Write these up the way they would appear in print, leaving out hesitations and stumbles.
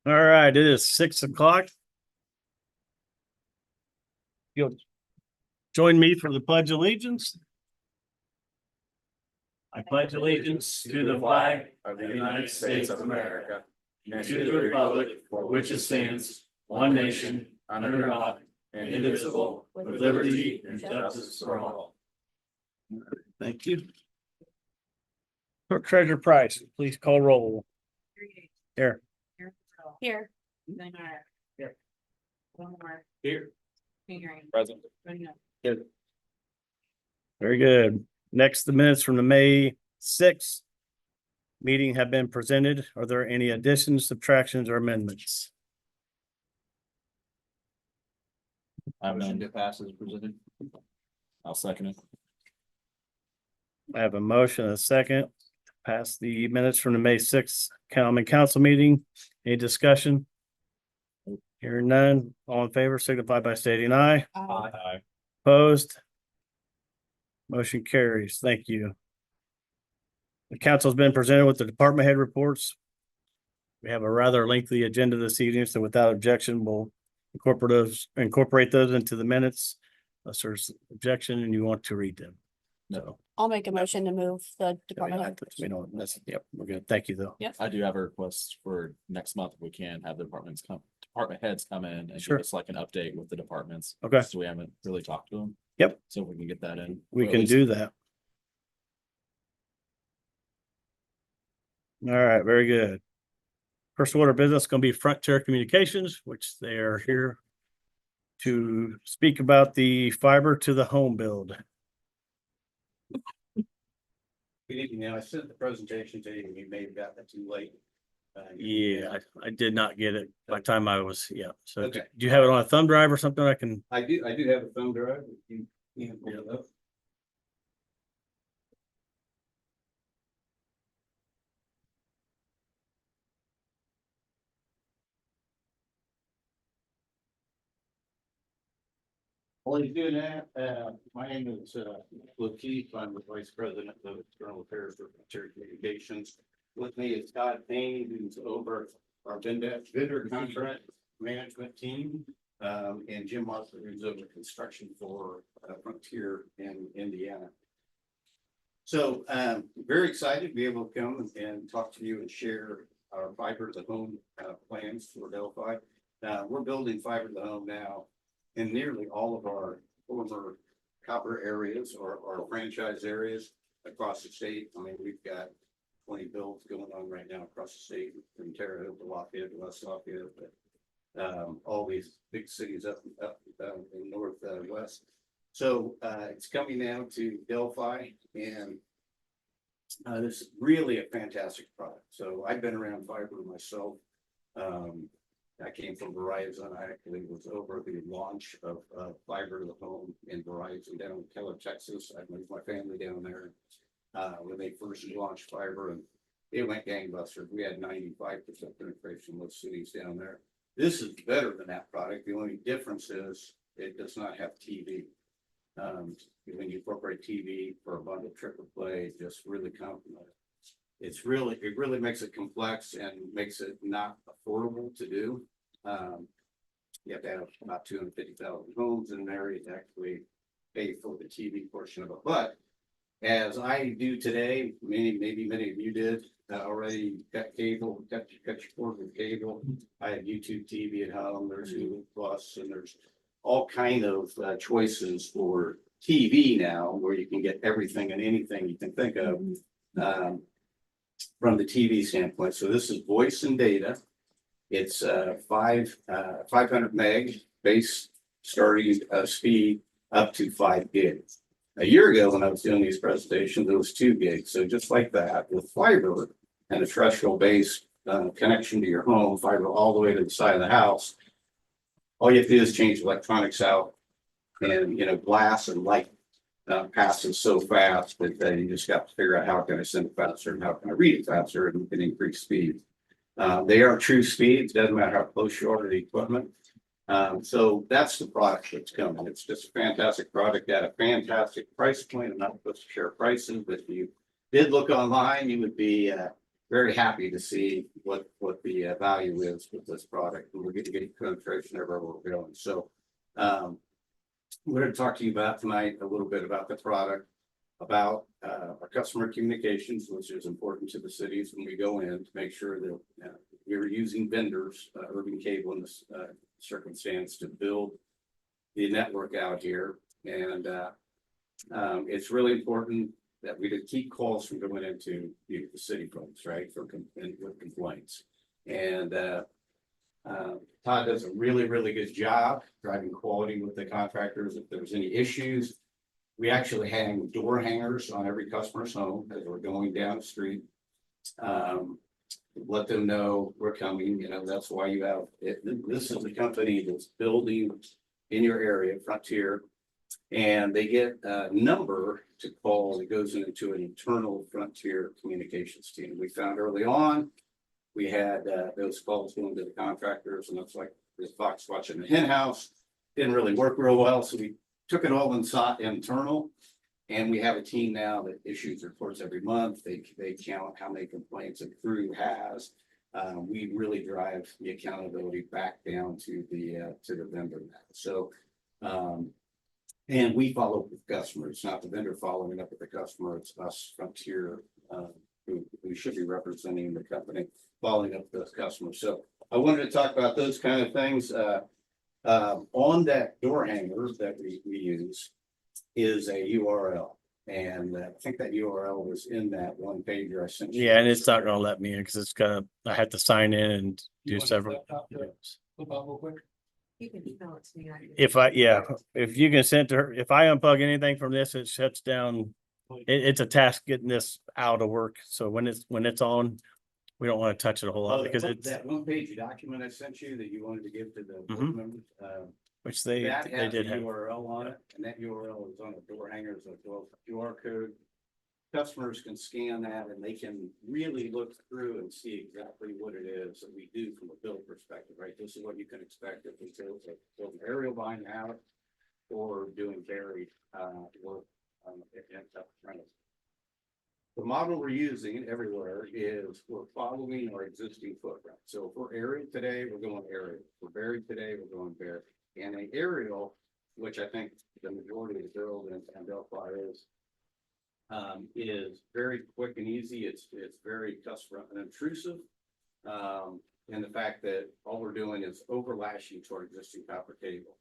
All right, it is 6 o'clock. You'll join me for the Pledge of Allegiance. I pledge allegiance to the flag of the United States of America and to the republic for which it stands, one nation, under God, and indivisible, with liberty and justice for all. Thank you. Clerk Treasurer Price, please call roll. Here. Here. Here. One more. Here. Present. Here. Very good. Next, the minutes from the May 6th meeting have been presented. Are there any additions, subtractions, or amendments? I motion to pass as presented. I'll second it. I have a motion and a second to pass the minutes from the May 6th common council meeting. Any discussion? Hearing none, all in favor signify by stating aye. Aye. Opposed? Motion carries. Thank you. The council's been presented with the department head reports. We have a rather lengthy agenda this evening, so without objection, we'll incorporate those into the minutes. Unless there's objection and you want to read them. No. I'll make a motion to move the department. head. We don't, yep, we're good. Thank you, though. I do have a request for next month. If we can have the department heads come in and Sure. give us like an update with the departments. Okay. So we haven't really talked to them. Yep. So if we can get that in. We Or at can least- do that. All right, very good. First order of business is going to be Frontier Communications, which they are here to speak about the fiber to the home build. Good evening. Now, I sent the presentation to you, and you may have gotten it too late. Yeah, I did not get it by the time I was, yeah. So Okay. do you have it on a thumb drive or something I can? I do have a thumb drive. If you can pull it up. While he's doing that, my name is Lakeith. I'm the Vice President of External Affairs for Frontier Communications. With me is Todd Payne, who's over our vendor contract management team, and Jim Martha, who's over construction for Frontier in Indiana. So very excited to be able to come and talk to you and share our fiber to the home plans for Delphi. We're building fiber to the home now in nearly all of our former copper areas or franchise areas across the state. I mean, we've got 20 builds going on right now across the state, from Terre Haute to Lafayette to West Lafayette, but all these big cities up in northwest. So it's coming now to Delphi, and this is really a fantastic product. So I've been around fiber myself. I came from Verizon. I actually was over the launch of fiber to the home in Verizon down in Keller, Texas. I moved my family down there when they first launched fiber, and it went gangbusters. We had 95% penetration in most cities down there. This is better than that product. The only difference is it does not have TV. When you incorporate TV for a bundle triple play, it just really complements. It really makes it complex and makes it not affordable to do. You have to have about 250,000 homes in an area to actually pay for the TV portion of it. But as I do today, maybe many of you did already, cut cable, cut your cord with cable. I have YouTube TV at home. There's Hulu Plus, and there's all kind of choices for TV now, where you can get everything and anything you can think of. From the TV standpoint. So this is voice and data. It's 500 meg base starting speed up to 5 gigs. A year ago, when I was doing these presentations, it was 2 gigs. So just like that, with fiber and a terrestrial based connection to your home, fiber all the way to the side of the house, all you have to do is change electronics out, and glass and light passes so fast that you just got to figure out how can I send it faster and how can I read it faster, and can increase speed. They are true speeds, doesn't matter how close you are to the equipment. So that's the product that's coming. It's just a fantastic product at a fantastic price point. I'm not supposed to share prices, but if you did look online, you would be very happy to see what the value is with this product. And we're getting penetration everywhere we're going. So we're going to talk to you about tonight a little bit about the product, about our customer communications, which is important to the cities when we go in to make sure that we're using vendors, Urban Cable in this circumstance, to build the network out here. And it's really important that we keep calls from going into the city folks, right, with complaints. And Todd does a really good job driving quality with the contractors. If there's any issues, we actually hang door hangers on every customer's home as we're going down the street. Let them know we're coming. You know, that's why you have it. This is the company that's building in your area, Frontier, and they get a number to call that goes into an internal Frontier communications team. We found early on, we had those calls going to the contractors, and it's like the fox watching the hen house. Didn't really work real well, so we took it all inside internal, and we have a team now that issues reports every month. They count how many complaints a crew has. We really drive the accountability back down to the vendor now. So and we follow up with customers. It's not the vendor following up with the customer. It's us, Frontier, who should be representing the company, following up with those customers. So I wanted to talk about those kind of things. On that door hanger that we use is a URL. And I think that URL was in that one pager I sent you. Yeah, and it's not gonna let me in because it's gonna, I have to sign in and do several. You can email it to me. If you can send to her, if I unplug anything from this, it shuts down. It's a task getting this out of work. So when it's on, we don't want to touch it a whole lot because it's, That one page document I sent you that you wanted to give to the board members. which they That has did a have. URL on it, and that URL is on the door hangers as well. QR code. Customers can scan that and they can really look through and see exactly what it is that we do from a build perspective, right? This is what you can expect if we build an aerial buying out or doing buried work in tough terrain. The model we're using everywhere is we're following our existing footprint. So if we're aerial today, we're going aerial. If we're buried today, we're going buried. And an aerial, which I think the majority of the build and Delphi is very quick and easy. It's very customer unobtrusive. And the fact that all we're doing is overlashing to our existing copper cable.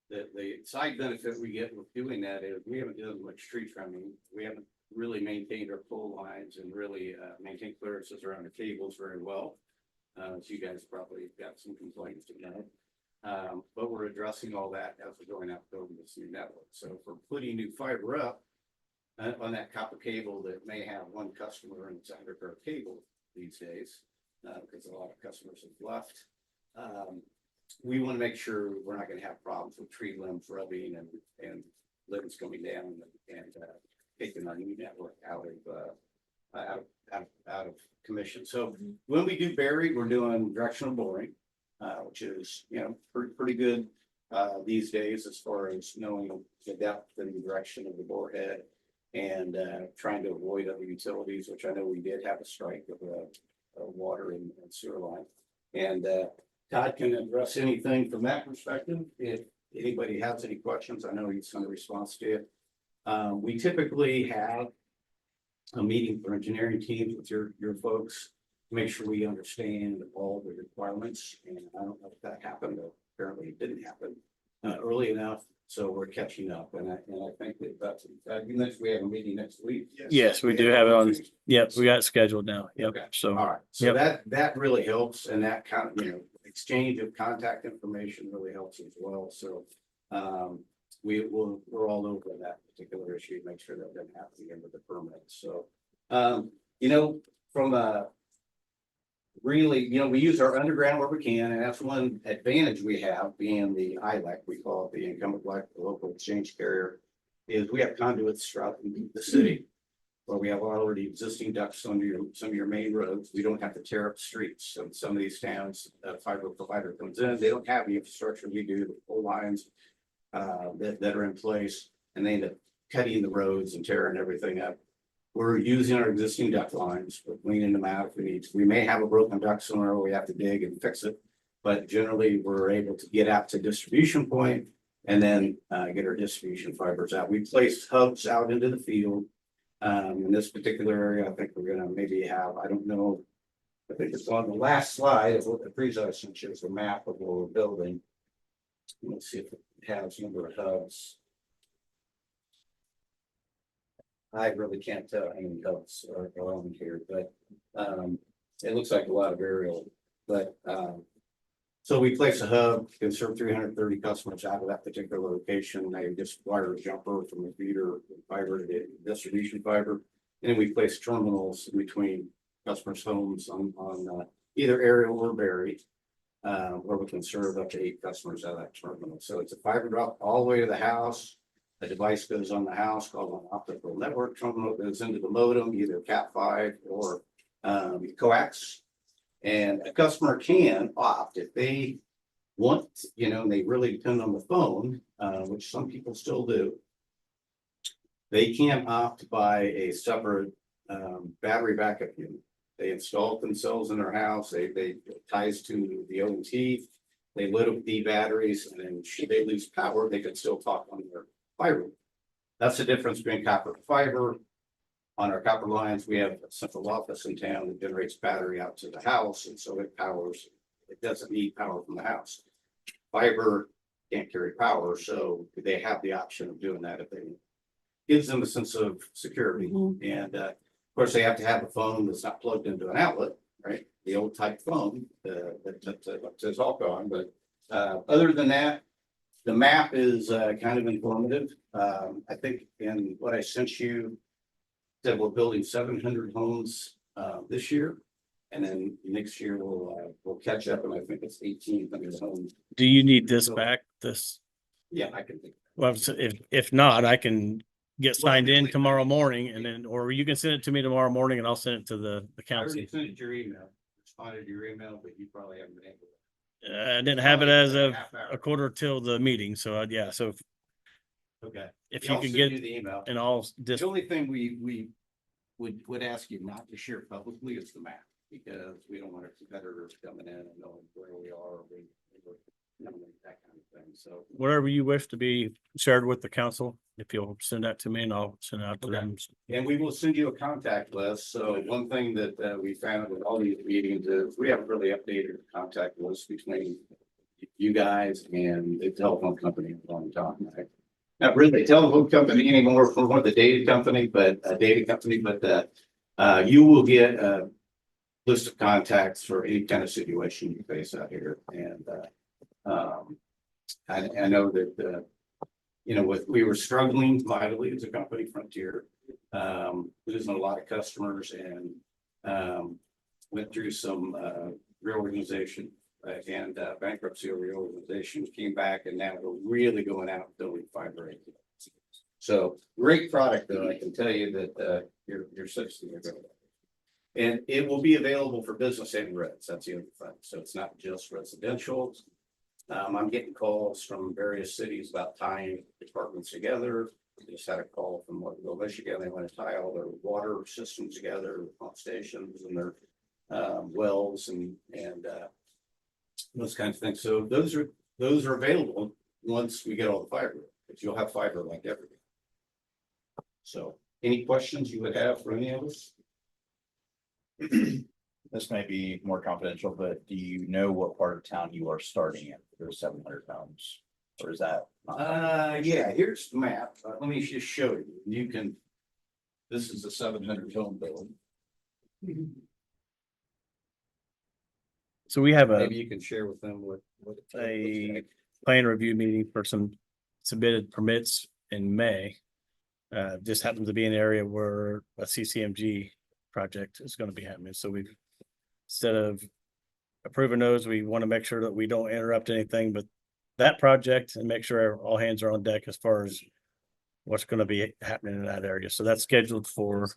The side benefit we get with doing that is we haven't done much tree trimming. We haven't really maintained our pole lines and really maintained clearances around the cables very well. So you guys probably got some complaints tonight. But we're addressing all that as we're going out building this new network. So if we're putting new fiber up on that copper cable that may have one customer and it's a 100-foot cable these days, because a lot of customers have left. We want to make sure we're not going to have problems with tree limbs rubbing and limbs coming down and taking our new network out of commission. So when we do buried, we're doing directional boring, which is, you know, pretty good these days as far as knowing the depth and the direction of the bore head and trying to avoid other utilities, which I know we did have a strike of a water and sewer line. And Todd can address anything from that perspective. If anybody has any questions, I know he's going to respond to you. We typically have a meeting for engineering teams with your folks to make sure we understand all the requirements. And I don't know if that happened, but apparently it didn't happen early enough. So we're catching up. And I think that that's, you mentioned we have a meeting next week. Yes, we do have it on. Yep, we got it scheduled now. Yep. Okay. So All right. So that really helps. And that kind of, you know, exchange of contact information really helps as well. So we're all over that particular issue, make sure that doesn't happen again with the permit. So, you know, from a really, you know, we use our underground where we can, and that's one advantage we have being the ILEC, we call it the incumbent local exchange carrier, is we have conduits throughout the city where we have already existing ducts on some of your main roads. We don't have to tear up streets. So some of these towns, a fiber provider comes in, they don't have the infrastructure we do, the pole lines that are in place, and they end up cutting the roads and tearing everything up. we're using our existing duct lines, we're cleaning them out if we need to. We may have a broken duct somewhere where we have to dig and fix it. But generally, we're able to get out to distribution point and then get our distribution fibers out. We place hubs out into the field. In this particular area, I think we're gonna maybe have, I don't know. I think it's on the last slide of what the presentation shows a map of what we're building. Let's see if it has number of hubs. I really can't tell how many hubs are on here, but it looks like a lot of burial. But so we place a hub, can serve 330 customers out of that particular location. They just wire a jumper from the feeder fiber to the distribution fiber. And then we place terminals in between customers' homes on either aerial or buried, where we can serve up to 8 customers out of that terminal. So it's a fiber drop all the way to the house. A device goes on the house called an optical network terminal, goes into the modem, either Cat5 or coax. And a customer can opt if they want, and they really depend on the phone, which some people still do. They can opt to buy a separate battery backup unit. They install it themselves in their house. They ties to the ONT. They load up the batteries, and then should they lose power, they can still talk on their fiber. That's the difference between copper and fiber. On our copper lines, we have a central office in town that generates battery out to the house, and so it powers. It doesn't need power from the house. Fiber can't carry power, so they have the option of doing that if they gives them a sense of security. And of course, they have to have a phone that's not plugged into an outlet, right? The old type phone that says all gone. But other than that, the map is kind of informative. I think in what I sent you, that we're building 700 homes this year, and then next year we'll catch up, and I think it's 1,800 homes. Do you need this back? This, Yeah, I can think. well, so if not, I can get signed in tomorrow morning and then, or you can send it to me tomorrow morning and I'll send it to the I council. already sent it to your email, responded to your email, but you probably haven't been able to. I didn't have it as of Half hour. a quarter till the meeting, so yeah, so Okay. if Yeah, you I'll can send get you the email. and all The only thing we would ask you not to share publicly is the map, because we don't want our competitors coming in and knowing where we are, that kind of thing, so. whatever you wish to be shared with the council, if you'll send that to me and I'll send it out to Okay. them. And we will send you a contact list. So one thing that we found with all these meetings is we haven't really updated the contact list between you guys and the telephone company in a long time. Right? Not really a telephone company anymore, for one of the data company, but you will get a list of contacts for any kind of situation you face out here. And I know that we were struggling mightily as a company, Frontier, losing a lot of customers, and went through some reorganization and bankruptcy reorganization, came back, and now we're really going out and building fiber. So great product, though. I can tell you that your system are going. And it will be available for business and res. That's the other thing. So it's not just residential. I'm getting calls from various cities about tying departments together. I just had a call from Waterville, Michigan. They want to tie all their water systems together, pump stations and their wells and those kinds of things. So those are available once we get all the fiber, but you'll have fiber like everything. So any questions you would have for any of us? This may be more confidential, but do you know what part of town you are starting in for those 700 homes? Or is that? Yeah, here's the map. Let me just show you. You can, this is a 700 home building. So we have Maybe you can share with them what it looks a like. plan review meeting for some submitted permits in May. Just happens to be an area where a CCMG project is going to be happening. So we've, instead of approving those, we want to make sure that we don't interrupt anything but that project and make sure all hands are on deck as far as what's going to be happening in that area. So that's scheduled for,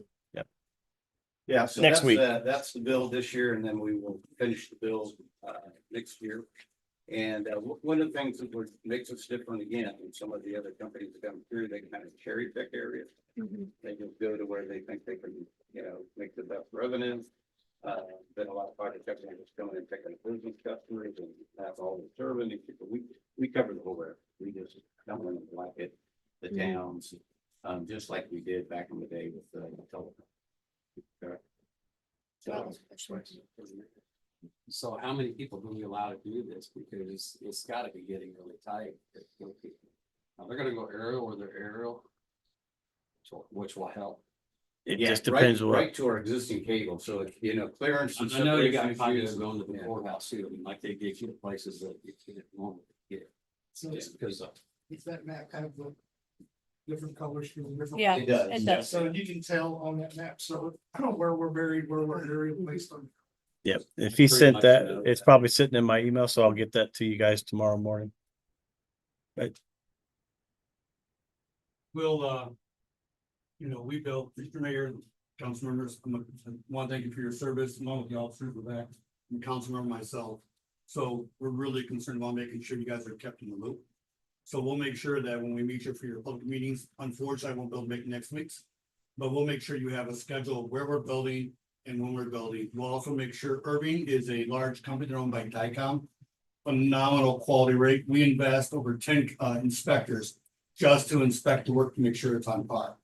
Yeah, so next week. That's the build this year, and then we will finish the build next year. And one of the things that makes us different again, than some of the other companies that come through, they kind of cherry pick areas. They just go to where they think they can, make the best revenue. Been a lot of project companies coming and picking business customers and that's all the serving. We cover the whole area. We just don't want to like it, the towns, just like we did back in the day with the telephone. So how many people do we allow to do this? Because it's gotta be getting really tight. Now, they're gonna go aerial or they're aerial. Which will help. It Yeah, just depends what, right to our existing cable, so clearance. And I know you got separation probably issues. going to the Yeah. courthouse too, I mean, like they give you places that you can't normally get. So Just because of. is that map kind of the different colors for the different? Yeah, It does. it does. So you can tell on that map, so where we're buried, where we're area placed on. yep, if he Pretty sent much that, know it's that. probably sitting in my email, so I'll get that to you guys tomorrow morning. We'll, we built, Mr. Mayor, council members, I want to thank you for your service, along with the officers with that, and council member myself. So we're really concerned about making sure you guys are kept in the loop. So we'll make sure that when we meet you for your public meetings, unfortunately, I won't be able to make next week's. But we'll make sure you have a schedule of where we're building and when we're building. We'll also make sure Irving is a large company owned by Dycom. Phenomenal quality rate. We invest over 10 inspectors just to inspect the work to make sure it's on par.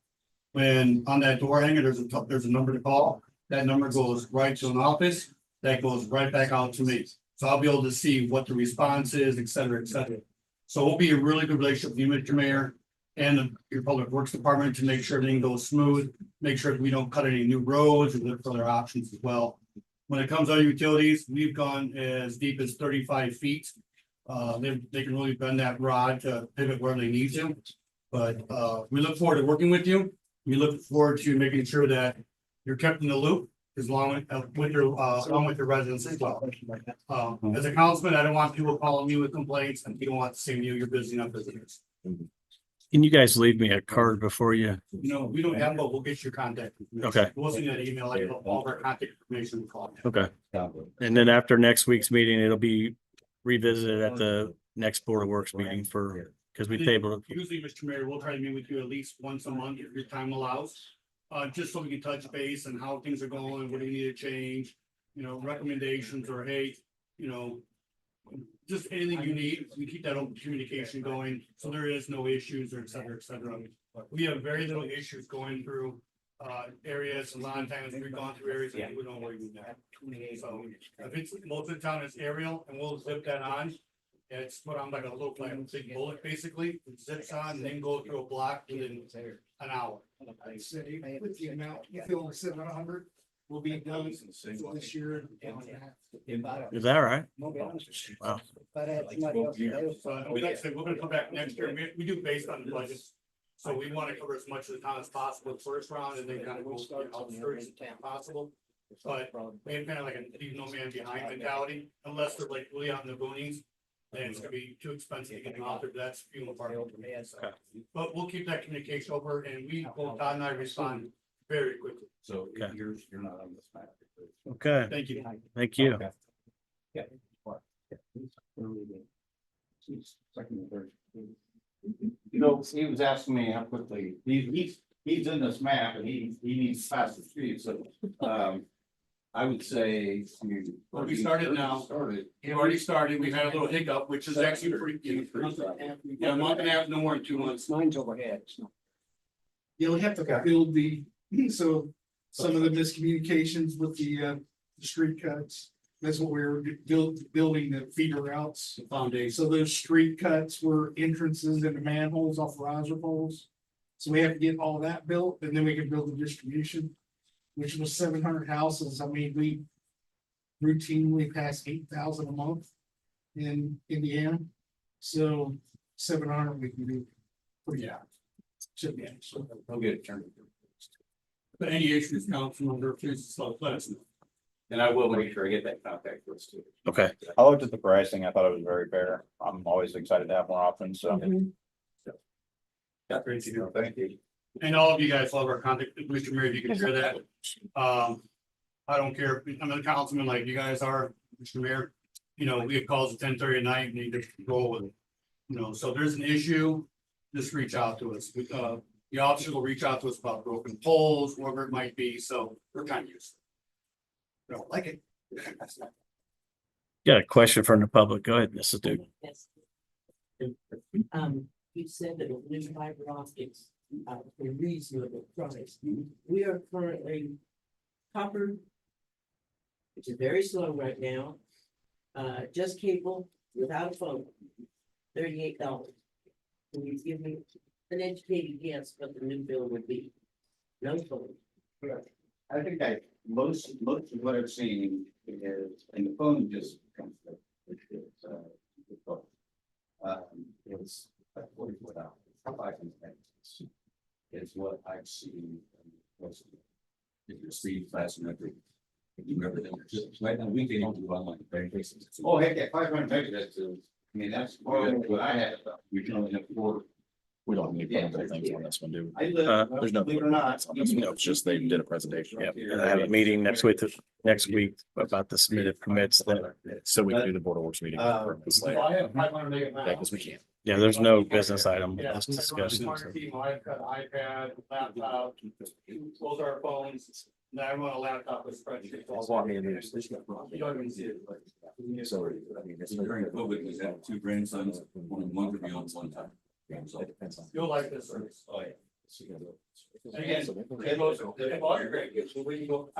When on that door hanger, there's a number to call. That number goes right to an office, that goes right back out to me. So I'll be able to see what the response is, et cetera, et cetera. So we'll be a really good relationship with you, Mr. Mayor, and your Public Works Department to make sure everything goes smooth, make sure we don't cut any new roads and look for other options as well. When it comes to utilities, we've gone as deep as 35 feet. They can really bend that rod to pivot where they need to. But we look forward to working with you. We look forward to making sure that you're kept in the loop as long with your residents as well. As a councilman, I don't want people calling me with complaints and you don't want to see you, you're busy enough visitors. Can you guys leave me a card before you? We don't have, but we'll get your contact. information. Okay. We'll send that email, like all of our contact information. We'll call. Okay, and then after next week's meeting, it'll be revisited at the next Board of Works meeting because we tabled it. Usually, Mr. Mayor, we'll try to meet with you at least once a month if your time allows. Just so we can touch base and how things are going, what do you need to change, recommendations or hey, just anything you need. We keep that open communication going, so there is no issues or et cetera, et cetera. We have very little issues going through areas. A lot of times we've gone through areas that we don't worry about that. So if it's most of the time it's aerial and we'll zip that on. It's put on like a little like big bullet basically, it zips on and then go through a block within an hour. I said, with the amount, you feel 700 will be done this year. Is that right? Wow. So like I said, we're gonna come back next year. We do based on the budget. So we want to cover as much of the town as possible the first round and then kind of go outskirts if possible. But we have kind of like a leave no man behind mentality, unless they're like really out in the boonies. Then it's gonna be too expensive to get them out there. That's few and far between. But we'll keep that communication over and both Todd and I respond very quickly. So Okay. you're not on this map. Okay, Thank you. thank you. He was asking me how quickly, he's in this map and he needs faster speed, so, I would say. Well, we started now. Started. We've already started. We've had a little hiccup, which is actually pretty. Yeah, a month and a half, no more than 2 months. Mine's overhead. You'll have to build so some of the miscommunications with the street cuts. That's what we're building the feeder routes. Foundation. So those street cuts were entrances into manholes off riser poles. So we have to get all that built and then we can build the distribution, which was 700 houses. I mean, we routinely pass 8,000 a month in Indiana. So 700 we can do. Yeah. Should be. So I'll get it turned. But any issues, council member, please let us know. And I will make sure I get that contact list too. Okay, I looked at the pricing. I thought it was very fair. I'm always excited to have more options, so. Yeah, great to know. Thank you. And all of you guys love our contact, Mr. Mayor, if you can share that. I don't care, I'm a councilman like you guys are, Mr. Mayor. you know, we get calls at 10:30 at night, need to go with, you know, so there's an issue, just reach out to us. The officers will reach out to us about broken poles, whatever it might be, so we're kind of used. to it. Don't like it. That's not. Got a question from the public. Go ahead, Mrs. Duke. Yes. You said that with new fiber optics, for reasonable price, we are currently copper, which is very slow right now. Just cable without a phone, $38. Can you give me an educated guess what the new bill would be? No phone. I think most of what I've seen is, and the phone just comes. It's like $44. Is what I've seen. If your speed fast enough. You remember them, right now, we can do online very cases. Oh, heck, yeah, 500 megabits, I mean, that's more than what I had, we can only have 4. We don't need any things on this one, do I live, There's no- believe it or not. we? No, it's just they did a presentation. Yep, and I have a meeting next week about the submitted permits that, So we can do the Board of Works meeting. So I have 500 meg. Yeah, because we can't. yeah, there's no business item. Yeah, Let's discuss it. Smart TV, I've got iPad, laptop, those are our phones. Now I want a laptop with spreadsheets. You don't even see it. So, I mean, it's During COVID, we had 2 grandsons, one could be on one time. So it depends on. You'll like this service. Oh, yeah. And again, they both, they bought your great gifts, so we can go.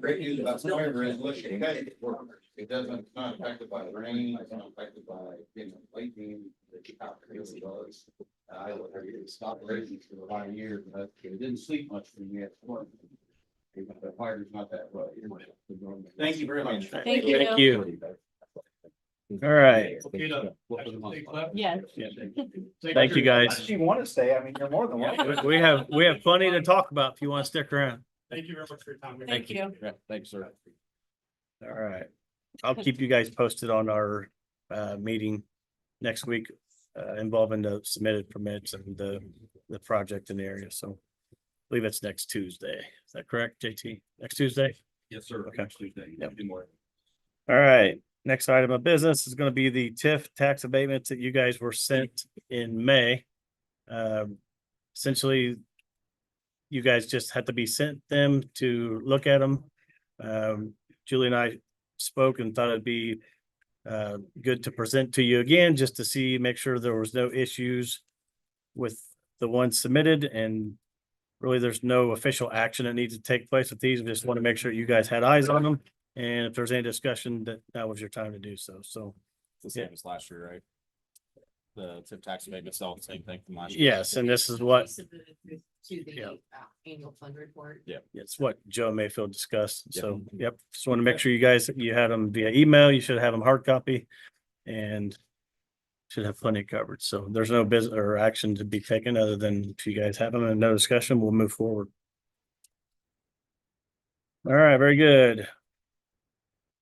Great news about fiber is, look, it doesn't, it's not affected by rain, it's not affected by, lightning, the copper really does. I look at it, it's operations for a lot of years, but it didn't sleep much when we had storm. The fiber's not that way. Thank you very much. Thank you. Thank you. All right. Yeah. Thank you, guys. If you want to stay, I mean, you're more than welcome. We have plenty to talk about if you want to stick around. Thank you very much for your time. Thank you. Yeah, thanks, sir. All right. I'll keep you guys posted on our meeting next week involving the submitted permits and the project in the area. So I believe it's next Tuesday. Is that correct, JT? Next Tuesday? Yes, sir. Okay. Tuesday. Yep. Do more. All right. Next item of business is going to be the TIF tax abatements that you guys were sent in May. Essentially, you guys just had to be sent them to look at them. Julie and I spoke and thought it'd be good to present to you again, just to see, make sure there was no issues with the ones submitted, and really there's no official action that needs to take place with these. We just want to make sure you guys had eyes on them. And if there's any discussion, that was your time to do so. So, It's the same as last year, right? The tip tax abatement, all the same thing from last year. yes, and this is what, To the Yeah. annual fund report. it's what Joe Mayfield discussed. So, yep, just want to make sure you had them via email. You should have them hard copy and should have plenty covered. So there's no business or action to be taken other than if you guys have them and no discussion, we'll move forward. All right, very good.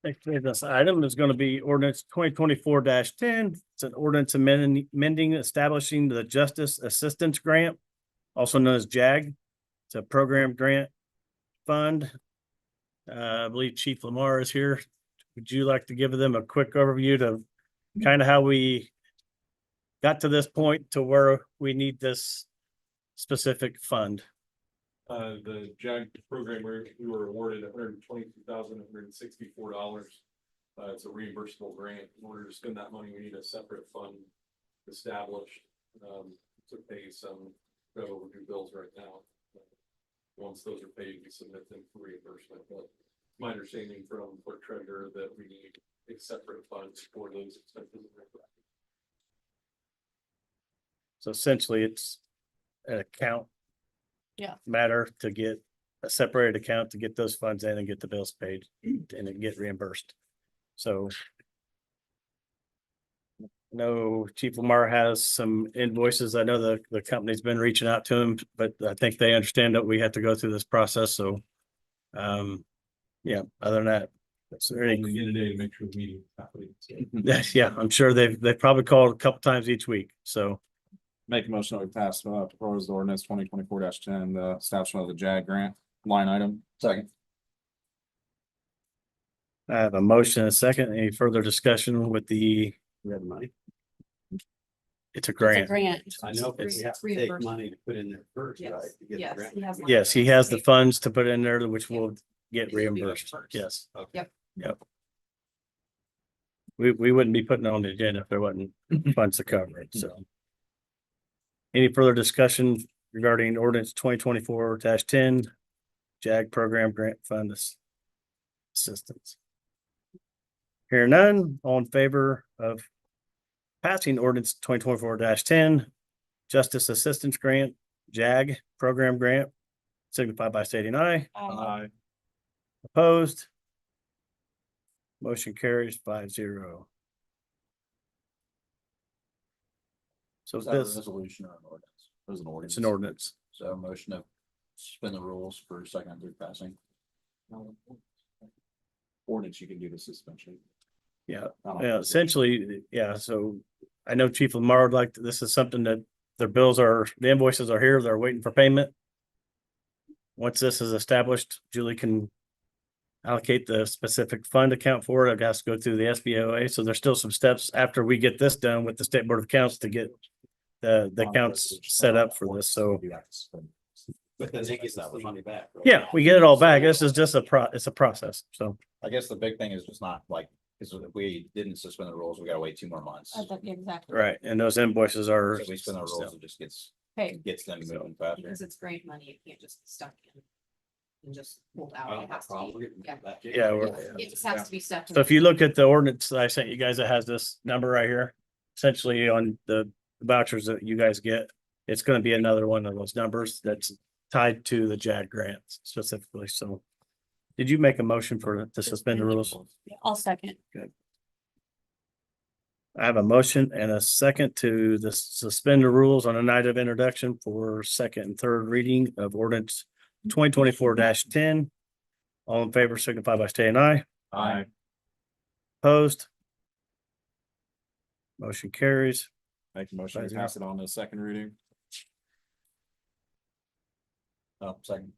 Next business item is going to be ordinance 2024-10. It's an ordinance amending establishing the Justice Assistance Grant, also known as JAG. It's a program grant fund. I believe Chief Lamar is here. Would you like to give them a quick overview to kind of how we got to this point to where we need this specific fund? The JAG program, we were awarded $122,164. It's a reimbursable grant. In order to spend that money, we need a separate fund established to pay some federal overdue bills right now. Once those are paid, we submit them for reimbursement. But my understanding from Clerk Treasurer that we need a separate fund for those expenses. So essentially it's an account. Yeah. Matter to get a separated account to get those funds in and get the bills paid and then get reimbursed. So. No, Chief Lamar has some invoices. I know the company's been reaching out to him, but I think they understand that we have to go through this process. So. Yeah, other than that. That's Again today to make sure the meeting. Yeah, I'm sure they've probably called a couple times each week. So. Make a motion that we pass proposed ordinance 2024-10, the establishment of the JAG grant line item. Second. I have a motion and a second. Any further discussion with the, We have money. it's a It's a grant. grant. I know, but we have to take Reimbursement. money to put in there first, right? Yes, to get the yes, grant. he has. Yes, he has the funds to put in there, which will get reimbursed. Yes. Okay. Yep. Yep. We wouldn't be putting it on the agenda if there wasn't funds to cover it, so. Any further discussion regarding ordinance 2024-10 JAG program grant fund assistance? Hear none, all in favor of passing ordinance 2024-10 Justice Assistance Grant, JAG program grant, signify by stating aye. Aye. Opposed? Motion carries 5-0. So Is that a this, resolution or an ordinance? It was an ordinance. it's an ordinance. So a motion to suspend the rules for second and third passing. Ordinance, you can do the suspension. Yeah, I don't yeah, know. essentially, yeah, so I know Chief Lamar would like, this is something that their bills are, the invoices are here, they're waiting for payment. Once this is established, Julie can allocate the specific fund account for it. It has to go through the SBOA, so there's still some steps after we get this done with the State Board of Accounts to get the accounts set up for this, so. But then they get the money back. right? Yeah, we get it all back. This is just it's a process, so. I guess the big thing is just not like, because if we didn't suspend the rules, we gotta wait 2 more months. Exactly. Right, and those invoices are. So if we spend the rules, it just Okay, gets them moving faster. because it's grant money, you can't just be stuck in and just pulled I out. don't It have has a to problem be, getting yeah. that. Yeah, It just has to be stuck. in. So if you look at the ordinance that I sent you guys, it has this number right here, essentially on the vouchers that you guys get. It's gonna be another one of those numbers that's tied to the JAG grants specifically, so. Did you make a motion to suspend the rules? I'll second. I have a motion and a second to suspend the rules on a night of introduction for second and third reading of ordinance 2024-10. All in favor signify by saying aye. Aye. Opposed? Motion carries. Make a motion to pass it on to second reading. Second.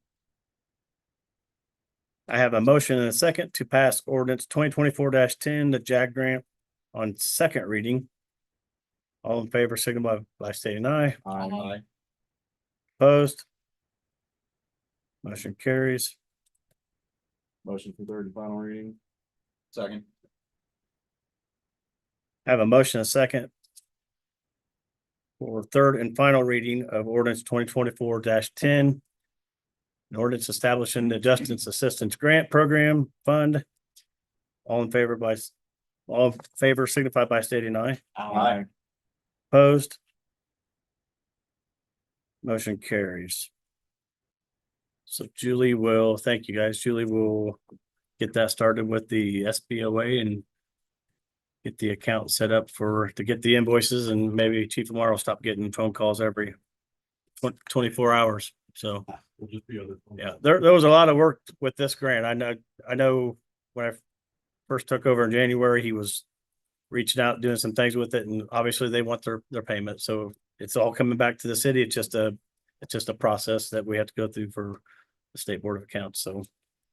I have a motion and a second to pass ordinance 2024-10, the JAG grant on second reading. All in favor signify by stating aye. Aye. Opposed? Motion carries. Motion for third and final reading. Second. I have a motion and a second for third and final reading of ordinance 2024-10. An ordinance establishing the Justice Assistance Grant Program Fund. All in favor signify by stating aye. Aye. Opposed? Motion carries. So Julie will, thank you guys. Julie will get that started with the SBOA and get the account set up to get the invoices, and maybe Chief Lamar will stop getting phone calls every 24 hours. So, yeah, there was a lot of work with this grant. I know when I first took over in January, he was reaching out, doing some things with it, and obviously they want their payment. So it's all coming back to the city. It's just a process that we have to go through for the State Board of Accounts. So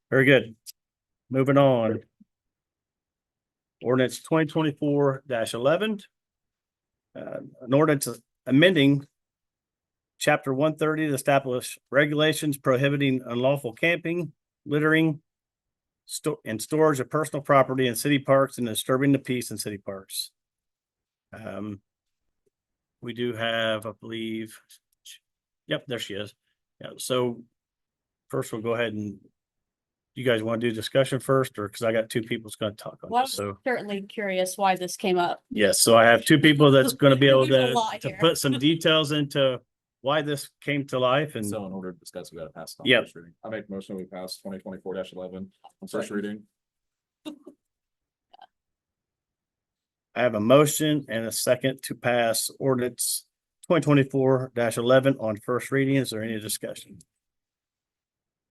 very good. Moving on. Ordinance 2024-11. An ordinance amending Chapter 130 to establish regulations prohibiting unlawful camping, littering, and storage of personal property in city parks and disturbing the peace in city parks. We do have, I believe, yep, there she is. Yeah, so first we'll go ahead and, you guys want to do discussion first, or because I got two people that's going to talk on Well, this, so. certainly curious why this came up. Yes, so I have two people that's going to be able There's a lot to here. put some details into why this came to life, and So in order to discuss, we gotta pass it on. Yep. First reading. I make a motion we pass 2024-11 on first reading. I have a motion and a second to pass ordinance 2024-11 on first reading. Is there any discussion?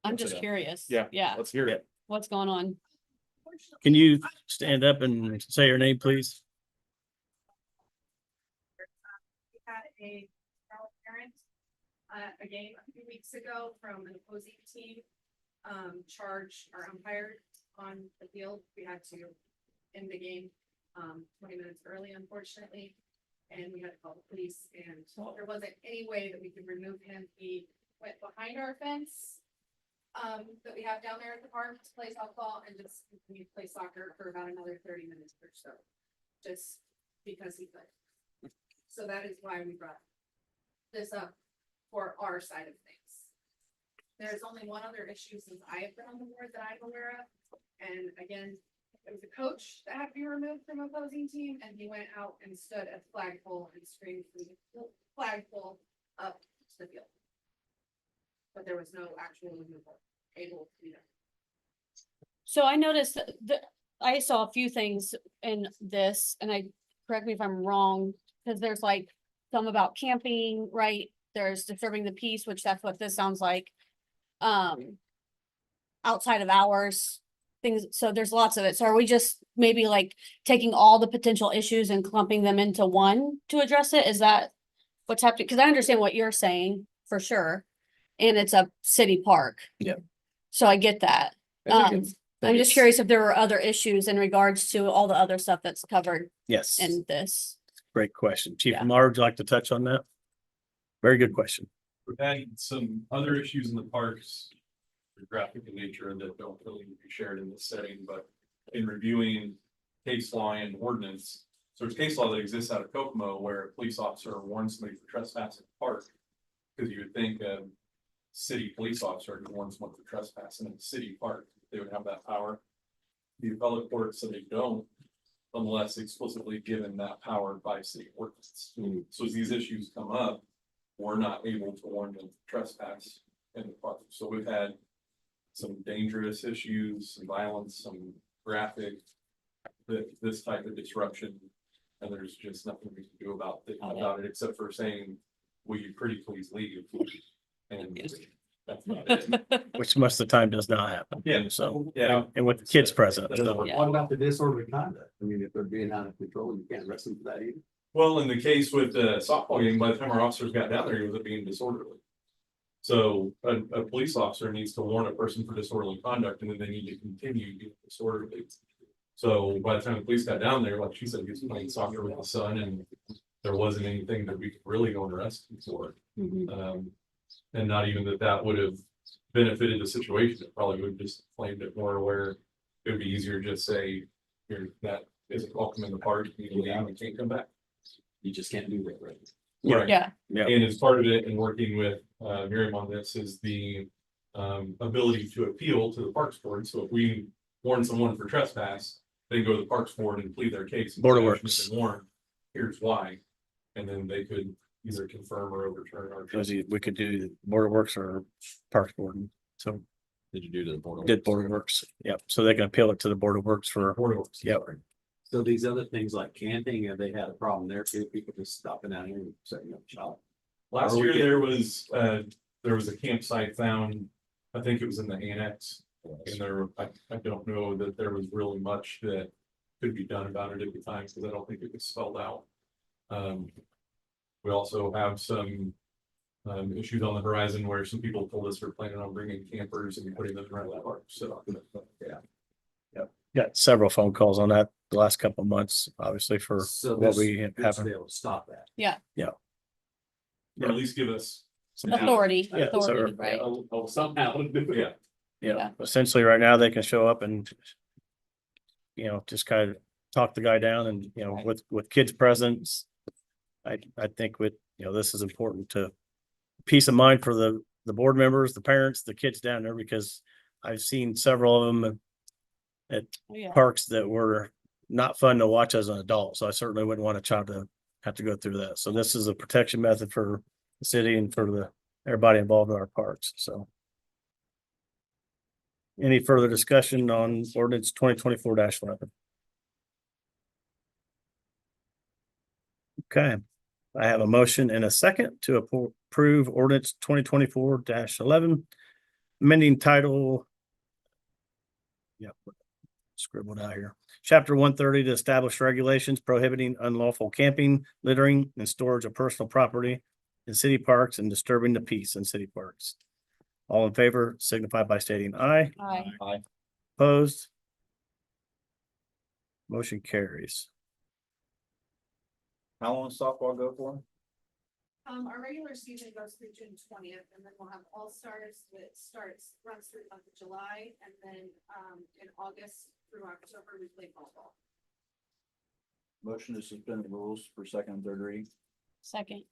I'm just curious. Yeah. Yeah. Let's hear it. What's going on? Can you stand up and say your name, please? We had a parent a game a few weeks ago from an opposing team charge our umpire on the field. We had to end the game 20 minutes early, unfortunately. And we had to call the police, and there wasn't any way that we could remove him. He went behind our fence that we have down there at the park to play softball, and just continued to play soccer for about another 30 minutes or so, just because he could. So that is why we brought this up for our side of things. There's only one other issue since I have been on the board that I'm aware of. And again, it was a coach that had to be removed from opposing team, and he went out and stood at the flagpole and screamed from the flagpole up to the field. But there was no actual removal able to be done. So I noticed that I saw a few things in this, and correct me if I'm wrong, because there's like some about camping, right? There's disturbing the peace, which that's what this sounds like. Outside of hours, things, so there's lots of it. So are we just maybe like taking all the potential issues and clumping them into one to address it? Is that what's happening? Because I understand what you're saying for sure. And it's a city park. Yeah. So I get that. I'm just curious if there were other issues in regards to all the other stuff that's covered Yes, in this. great question. Chief Yeah. Lamar, would you like to touch on that? Very good question. We've had some other issues in the parks, graphic in nature, that don't really need to be shared in this setting, but in reviewing case law and ordinance. So there's case law that exists out of Kokomo where a police officer warns somebody for trespassing in the park. Because you would think a city police officer could warn someone for trespassing in a city park, they would have that power. The appellate court said they don't, unless explicitly given that power by city ordinance. So as these issues come up, we're not able to warn them for trespass in the park. So we've had some dangerous issues, some violence, some graphic, this type of disruption. And there's just nothing we can do about it, except for saying, will you pretty please leave? And that's not it. Which most of the time does not happen. Yeah. So, Yeah. and with the kids present. Yeah. so- What about the disorderly conduct? I mean, if they're being out of control, you can't arrest them for that either. Well, in the case with the softball game, by the time our officers got down there, he was being disorderly. So a police officer needs to warn a person for disorderly conduct, and then they need to continue being disorderly. So by the time the police got down there, like she said, he was playing soccer with his son, and there wasn't anything that we could really go and arrest him for. And not even that would have benefited the situation. It probably would have just claimed it more where it would be easier to just say, here, that isn't welcome in the park, you can leave, and can't come back. You just can't do that, right? Right. Yeah. Yeah. And as part of it, and working with Miriam on this, is the ability to appeal to the Parks Board. So if we warn someone for trespass, they go to the Parks Board and plead their case. and Board of say, Works. "I've been warned, here's why." And then they could either confirm or overturn our. Because we could do Board of Works or Parks Board. So Did you do to the board? did Board of Works. Yep. So they can appeal it to the Board of Works for, Board of Works. Yep. So these other things like camping, have they had a problem there too? People just stopping out here and setting up shop? Last Are we year, getting- there was a campsite found, I think it was in the annex. And I don't know that there was really much that could be done about it at the time, because I don't think it was spelled out. We also have some issues on the horizon where some people told us they're planning on bringing campers and putting them around the park, so, yeah. got several phone calls on that the last couple of months, obviously for So what this, we this have. be able to stop that. Or at least give us some. Authority, Yeah, so- authority, right? Somehow. Yeah, Yeah, essentially right now they can show up and just kind of talk the guy down and, Right. with kids presence. I think this is important to peace of mind for the board members, the parents, the kids down there, because I've seen several of them at Oh, yeah. parks that were not fun to watch as an adult. So I certainly wouldn't want a child to have to go through that. So this is a protection method for the city and for everybody involved in our parks. So. Any further discussion on ordinance 2024-11? Okay, I have a motion and a second to approve ordinance 2024-11, amending title. Yeah, scribbled out here. Chapter 130 to establish regulations prohibiting unlawful camping, littering, and storage of personal property in city parks and disturbing the peace in city parks. All in favor signify by stating aye. Aye. Opposed, Motion carries. How long does softball go for? Our regular season goes through June 20th, and then we'll have all stars that runs through the month of July, and then, in August through October, we play volleyball. Motion to suspend the rules for second and third reading. Second.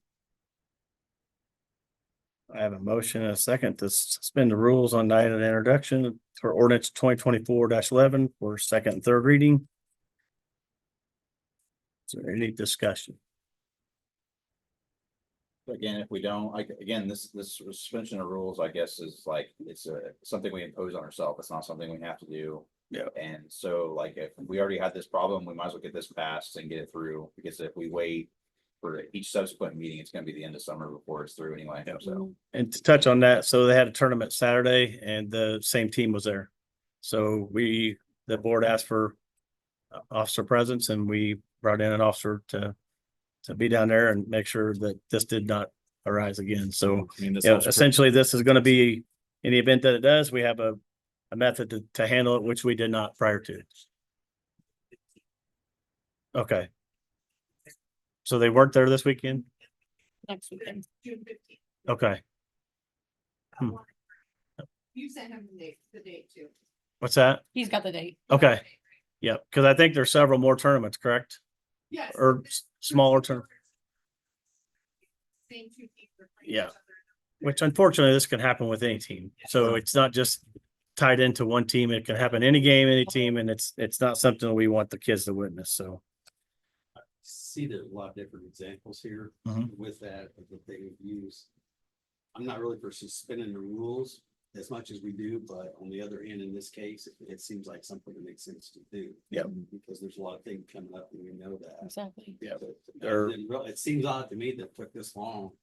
I have a motion and a second to suspend the rules on night of introduction for ordinance 2024-11 for second and third reading. Is there any discussion? Again, if we don't, like, again, this suspension of rules, I guess, is like, it's something we impose on ourselves. It's not something we have to do. Yeah. And so, like, if we already had this problem, we might as well get this passed and get it through, because if we wait for each subsequent meeting, it's gonna be the end of summer before it's through anyway, Yeah. so. And to touch on that, so they had a tournament Saturday and the same team was there. So the board asked for officer presence and we brought in an officer to be down there and make sure that this did not arise again. So, I mean, this you know, helps essentially this is going to be, in the event that it does, we have a method to handle it, which we did not prior to. Okay. So they weren't there this weekend? Next weekend. June 15th. Okay. You sent him the date too. What's that? He's got the date. Okay. Yeah, because I think there's several more tournaments, correct? Yes. Or smaller tournaments. Same two teams are playing Yeah. each other. Which unfortunately, this can happen with any team. So it's not just tied into one team. It can happen any game, any team, and it's not something we want the kids to witness. So. See, there's a lot of different examples here Mhm. with that they would use. I'm not really for suspending the rules as much as we do, but on the other hand, in this case, it seems like something that makes sense to do. Yep. Because there's a lot of things coming up and we know that. Exactly. Yeah. And then it seems odd to me that it took this long.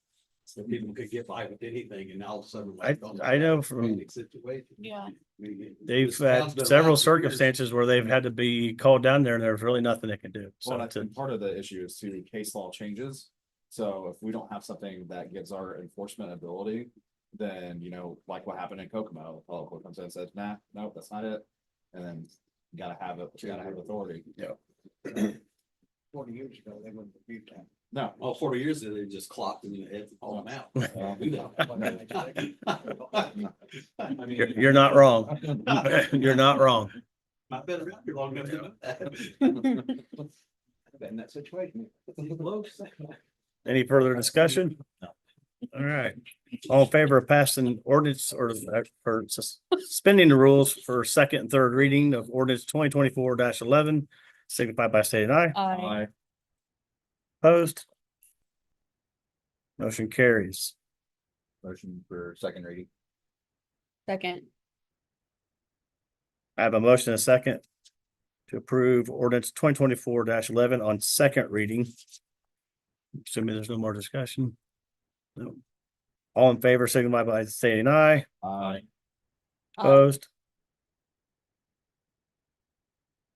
So people could get by with anything and now all of a sudden. I know from- panic situation. Yeah. I mean, They've this town's had been several around for years. circumstances where they've had to be called down there and there's really nothing they can do. Well, So I think part of the issue is too, case law changes. So if we don't have something that gives our enforcement ability, then, you know, like what happened in Kokomo, the public court comes in and says, nah, no, that's not it. And then you gotta have it, you gotta have authority. 40 years ago, they wouldn't have viewed that. No, Well, 40 years ago, they just clocked them in the head and pulled them out. I mean, you're not wrong. You're not wrong. I've been around here long enough to know that. I've been in that situation. Any further discussion? All right. All in favor of passing ordinance or for suspending the rules for second and third reading of ordinance 2024-11, signify by saying aye. Aye. Opposed? Motion carries. Motion for second reading. Second. I have a motion and a second to approve ordinance 2024-11 on second reading. Assuming there's no more discussion. No. All in favor, signify by saying aye. Aye. Opposed?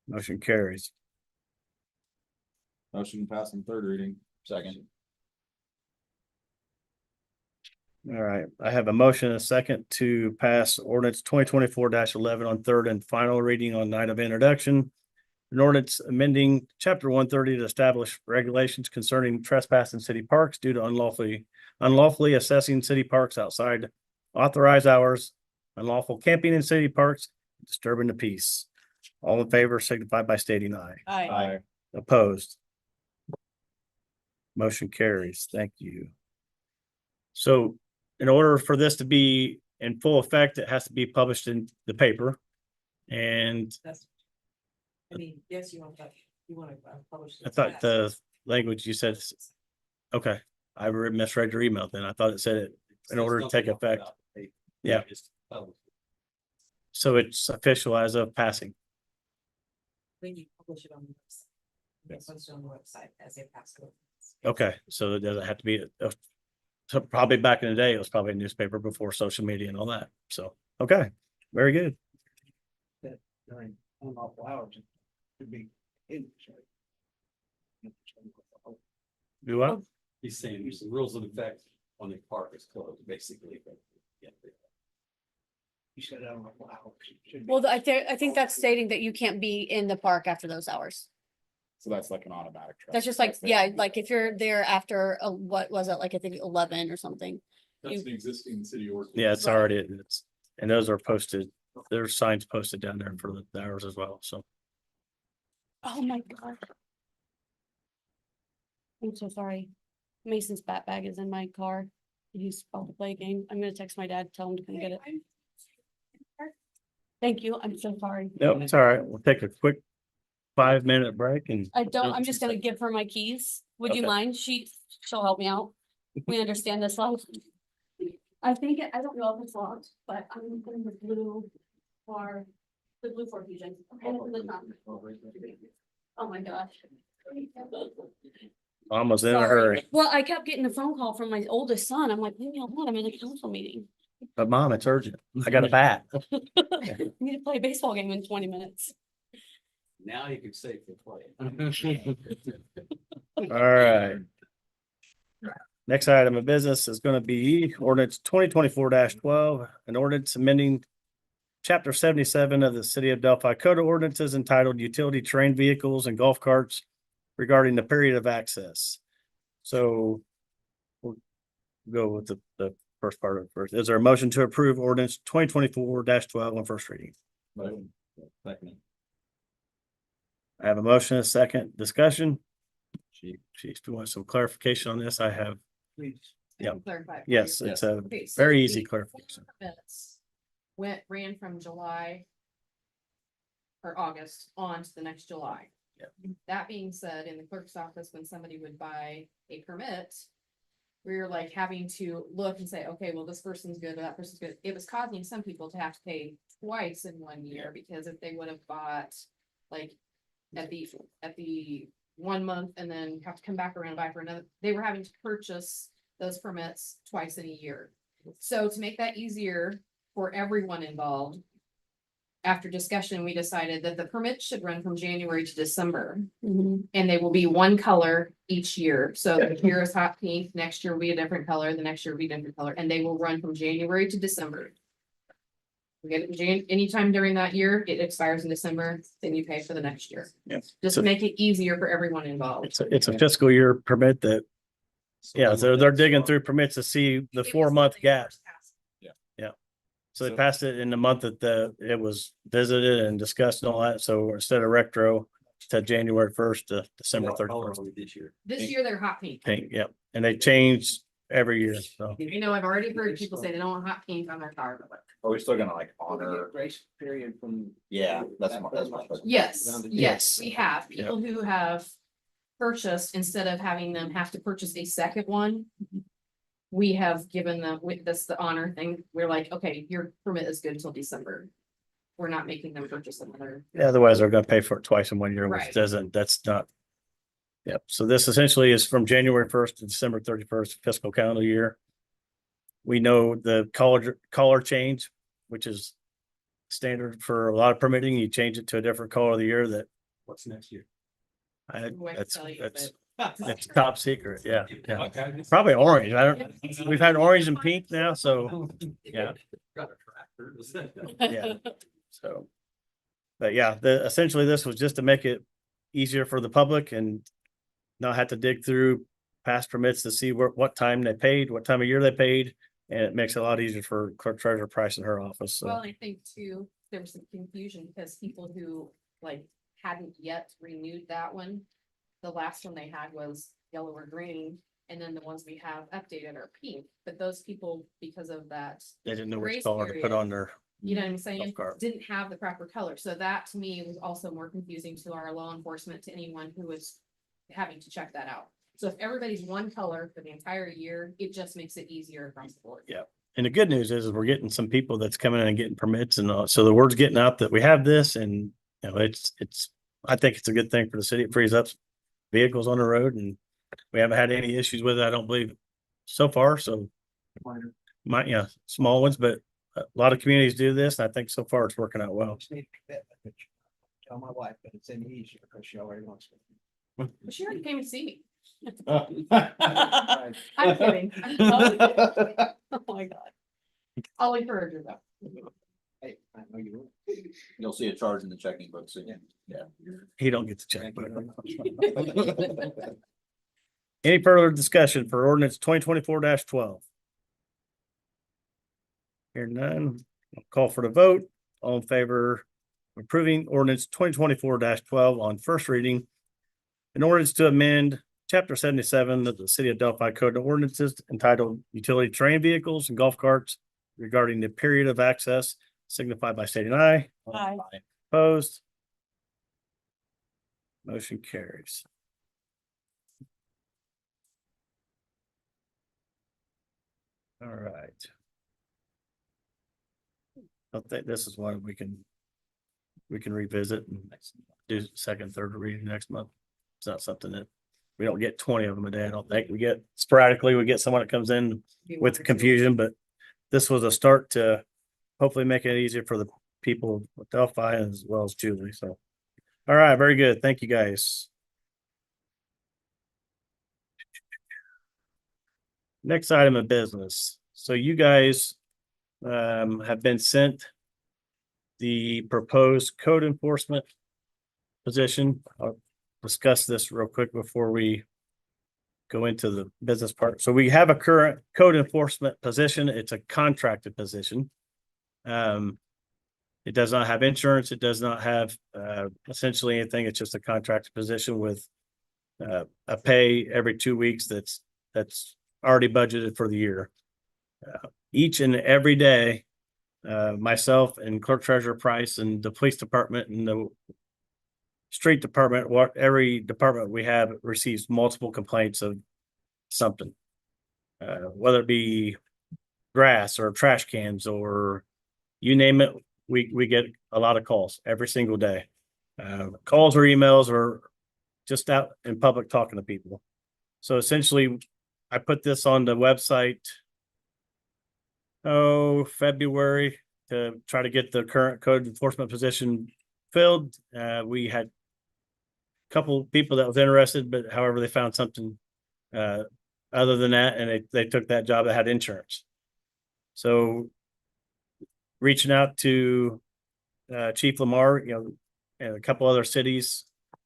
Motion carries. Motion passed on third reading. Second. All right, I have a motion and a second to pass ordinance 2024-11 on third and final reading on night of introduction. An ordinance amending chapter 130 to establish regulations concerning trespass in city parks due to unlawfully assessing city parks outside authorized hours, unlawful camping in city parks, disturbing the peace. All in favor signify by stating aye. Aye. Opposed? Motion carries. Thank you. So in order for this to be in full effect, it has to be published in the paper. And That's. I mean, yes, you want to publish. I thought the language you said, okay, I misread your email then. I thought it said it in order to take effect. Yeah. So it's official as of passing. When you publish it on the website. It's posted on the website as they pass it. Okay, so it doesn't have to be, so probably back in the day, it was probably a newspaper before social media and all that. So, okay, very good. During unlawful hours, it could be. Do what? He's saying there's some rules in effect on the park is closed, basically. But, yeah, You said, I don't know, wow. Well, I think that's stating that you can't be in the park after those hours. So that's like an automatic. That's just like, yeah, like if you're there after, what was it, like I think 11 or something. That's an existing city ordinance. Yeah, it's already, and those are posted, there's signs posted down there for the hours as well, so. Oh my God. I'm so sorry. Mason's bat bag is in my car. He's about to play a game. I'm gonna text my dad, tell him to come get it. Thank you. I'm so sorry. Nope, it's all right. We'll take a quick 5-minute break and. I'm just gonna give her my keys. Would you Okay. mind? She'll help me out. We understand this life. I think, I don't know if it's locked, but I'm in the blue car, the blue Ford Fusion. And it's lit up. Oh my gosh. Almost in a Sorry. hurry, Well, I kept getting a phone call from my oldest son. I'm like, leave me alone. I'm in a council meeting. but Mom, it's urgent. I got a bat. I need to play a baseball game in 20 minutes. Now you can safely play. All right. Next item of business is gonna be ordinance 2024-12, an ordinance amending chapter 77 of the City of Delphi Code of Ordinances entitled Utility Terrain Vehicles and Golf Carts regarding the period of access. So we'll go with the first part of it first. Is there a motion to approve ordinance 2024-12 on first reading? Second. I have a motion, a second discussion. Chief, do you want some clarification on this? I have, Please. Yeah. Clarify. yes, it's a Okay, so very easy the clarification. permits ran from July or August on to the next July. Yeah. That being said, in the clerk's office, when somebody would buy a permit, we were like having to look and say, okay, well, this person's good, or that person's good. It was causing some people to have to pay twice in 1 year, because if they would have bought like at the 1 month and then have to come back around and buy for another, they were having to purchase those permits twice in a year. So to make that easier for everyone involved, after discussion, we decided that the permit should run from January to December, and they will be one color each year. So the year is hot pink, next year will be a different color, the next year will be a different color, and they will run from January to December. We get it in anytime during that year, it expires in December, then you pay for the next year. Yes. Just to make it easier for everyone involved. It's a fiscal year permit that, yeah, so they're digging through permits to see the It was 4-month something gap. first passed. So they passed it in the month that it was visited and discussed and all that. So instead of retro to January 1st to December 31st. This year. This year they're hot pink. Pink, yep. And they changed every year. So You know, I've already heard people say they don't want hot pink on their car, but Are we still gonna like honor? Grace period from. Yeah, that's my question. yes, we have people who have purchased, instead of having them have to purchase a second one. We have given them with this, the honor thing. We're like, okay, your permit is good until December. We're not making them purchase another. yeah, otherwise they're gonna pay for it twice in 1 year, which Right. that's not. Yep. So this essentially is from January 1st to December 31st fiscal calendar year. We know the color change, which is standard for a lot of permitting. You change it to a different color of the year that. What's next year? I can tell you, That's top secret. Yeah. Yeah. Okay. Probably orange. I don't, we've had orange and pink now, so, yeah. Got a tractor. Yeah. So. But yeah, essentially this was just to make it easier for the public and not have to dig through past permits to see what time they paid, what time of year they paid. And it makes it a lot easier for Clerk Treasurer Price in her office. Well, So, I think too, there was some confusion because people who like hadn't yet renewed that one. The last one they had was yellow or green, and then the ones we have updated are pink, but those people, because of that, they didn't know which grace color to put period. on their. You know what I'm saying? Golf cart. Didn't have the proper color. So that to me was also more confusing to our law enforcement, to anyone who was having to check that out. So if everybody's one color for the entire year, it just makes it easier across the board. Yeah. And the good news is we're getting some people that's coming in and getting permits and so the word's getting out that we have this and, you know, I think it's a good thing for the city. It frees up vehicles on the road and we haven't had any issues with it, I don't believe so far. So small ones, but a lot of communities do this. And I think so far it's working out well. Tell my wife that it's any easier because she already wants to. But she already came to see me. Right. I'm kidding. Oh my God. I'll encourage her though. Hey, I know you will. You'll see a charge in the checking book soon. Yeah. He don't get the check. Any further discussion for ordinance 2024-12? Hearing none, I'll call for the vote. All in favor of approving ordinance 2024-12 on first reading. An ordinance to amend chapter 77 of the City of Delphi Code of Ordinances entitled Utility Terrain Vehicles and Golf Carts regarding the period of access signified by stating aye. Aye. Opposed? Motion carries. All right. I think this is one we can revisit and do second, third reading next month. It's not something that we don't get 20 of them a day. I don't think we get sporadically, we get someone that comes in Be one with or two. confusion, but this was a start to hopefully make it easier for the people with Delphi as well as Julie. So, all right, very good. Thank you guys. Next item of business. So you guys have been sent the proposed code enforcement position. I'll discuss this real quick before we go into the business part. So we have a current code enforcement position. It's a contracted position. It does not have insurance. It does not have essentially anything. It's just a contracted position with a pay every 2 weeks that's already budgeted for the year. Each and every day, myself and Clerk Treasurer Price and the police department and the street department, every department we have receives multiple complaints of something. Whether it be grass or trash cans or you name it, we get a lot of calls every single day. Calls or emails or just out in public talking to people. So essentially, I put this on the website, February, to try to get the current code enforcement position filled. We had a couple people that was interested, but however, they found something other than that, and they took that job that had insurance. So reaching out to Chief Lamar, and a couple other cities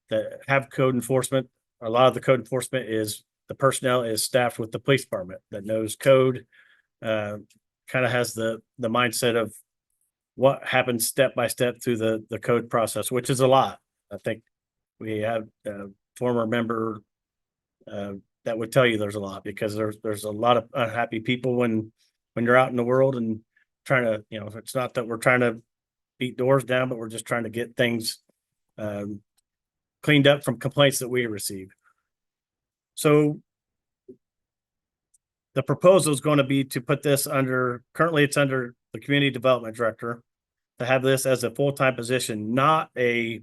that have code enforcement. A lot of the code enforcement is the personnel is staffed with the police department that knows code, kind of has the mindset of what happens step by step through the code process, which is a lot. I think we have a former member that would tell you there's a lot, because there's a lot of unhappy people when you're out in the world and trying to, it's not that we're trying to beat doors down, but we're just trying to get things cleaned up from complaints that we receive. So the proposal is going to be to put this currently it's under the community development director, to have this as a full-time position, not a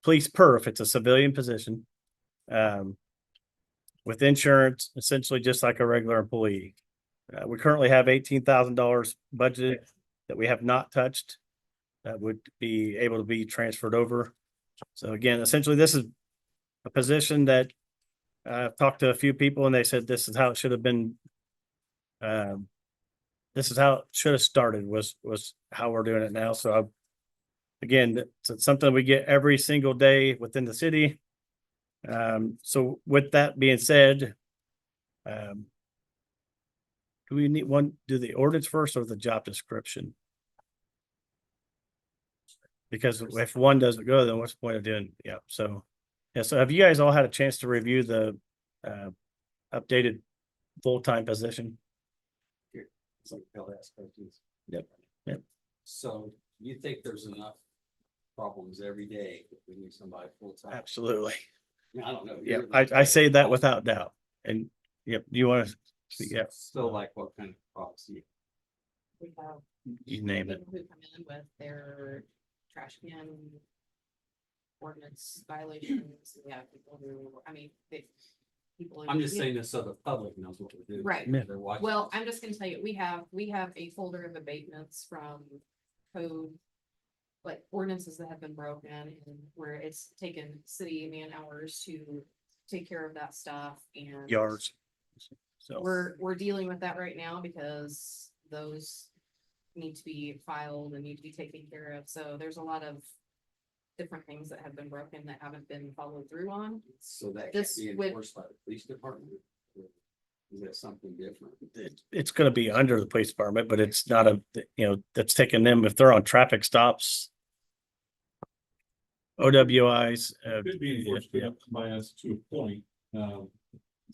police perf. It's a civilian position with insurance, essentially just like a regular employee. We currently have $18,000 budgeted that we have not touched, that would be able to be transferred over. So again, essentially, this is a position that I've talked to a few people and they said this is how it should have been. This is how it should have started, was how we're doing it now. So again, it's something we get every single day within the city. So with that being said, do we do the ordinance first or the job description? Because if one doesn't go, then what's the point of doing? Yeah. So have you guys all had a chance to review the updated full-time position? So Bill asked questions. Yep. So you think there's enough problems every day if we need somebody full-time? Absolutely. I don't know. Yeah, You're- I say that without doubt. And yep, do you want to speak? Yeah, So like what kind of problems do you? We have you name it. people who come in with their trash can ordinance violations. We have people who, people. who- I'm just saying this so the public knows what we're doing. Right. They're watching. Well, I'm just gonna tell you, we have a folder of abatements from code, like ordinances that have been broken and where it's taken city man hours to take care of that stuff and. Yards. So We're dealing with that right now because those need to be filed and need to be taken care of. So there's a lot of different things that have been broken that haven't been followed through on. So that can't This be would- enforced by the police department? Or is that something different? It's gonna be under the police department, but it's not a, that's taking them, if they're on traffic stops. OWIs, Could be enforced yeah. by us to a point.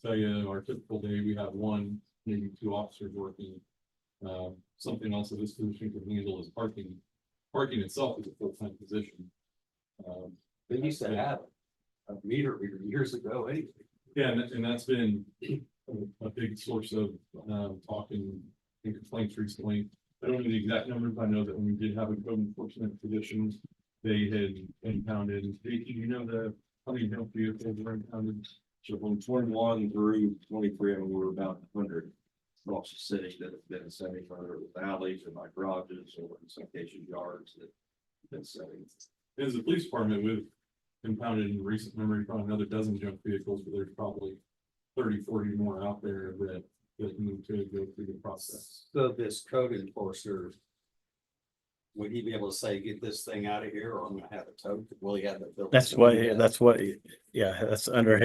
Tell you, our typical day, we have one, maybe two officers working. Something else that this position can handle is parking. Parking itself is a full-time position. They used to have a meter reader years ago, anyway. Yeah, and that's been a big source of talking and complaints recently. I don't know the exact numbers, but I know that when we did have a code enforcement position, they had impounded. Do you know how many dump vehicles were impounded? So from 21 through 23, I mean, we were about 100 across the city that have been setting for alleys and like garages or in some cases yards that have been setting. As the police department, we've impounded in recent memory probably another dozen junk vehicles, but there's probably 30, 40 more out there that need to go through the process. So this code enforcer, would he be able to say, get this thing out of here, or I'm gonna have it towed? Will he have the? That's under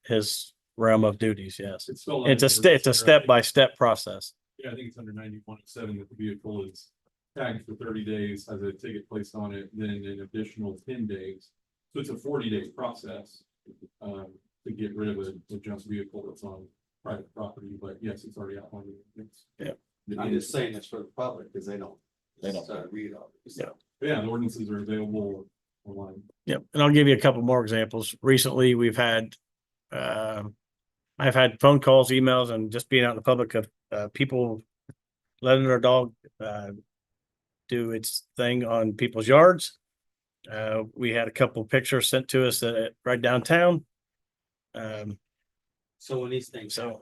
his realm of duties, yes. It's still. It's a step-by-step process. Yeah, I think it's under 9107 that the vehicle is tagged for 30 days, has a ticket placed on it, then an additional 10 days. So it's a 40-day process to get rid of a junk vehicle that's on private property, but yes, it's already outlined. I'm just saying this for the public, because they don't read all this. Yeah. Yeah, the ordinances are available online. Yep, and I'll give you a couple more examples. Recently, we've had, I've had phone calls, emails, and just being out in the public of, people letting their dog, do its thing on people's yards. We had a couple pictures sent to us right downtown. So when these things So- happen,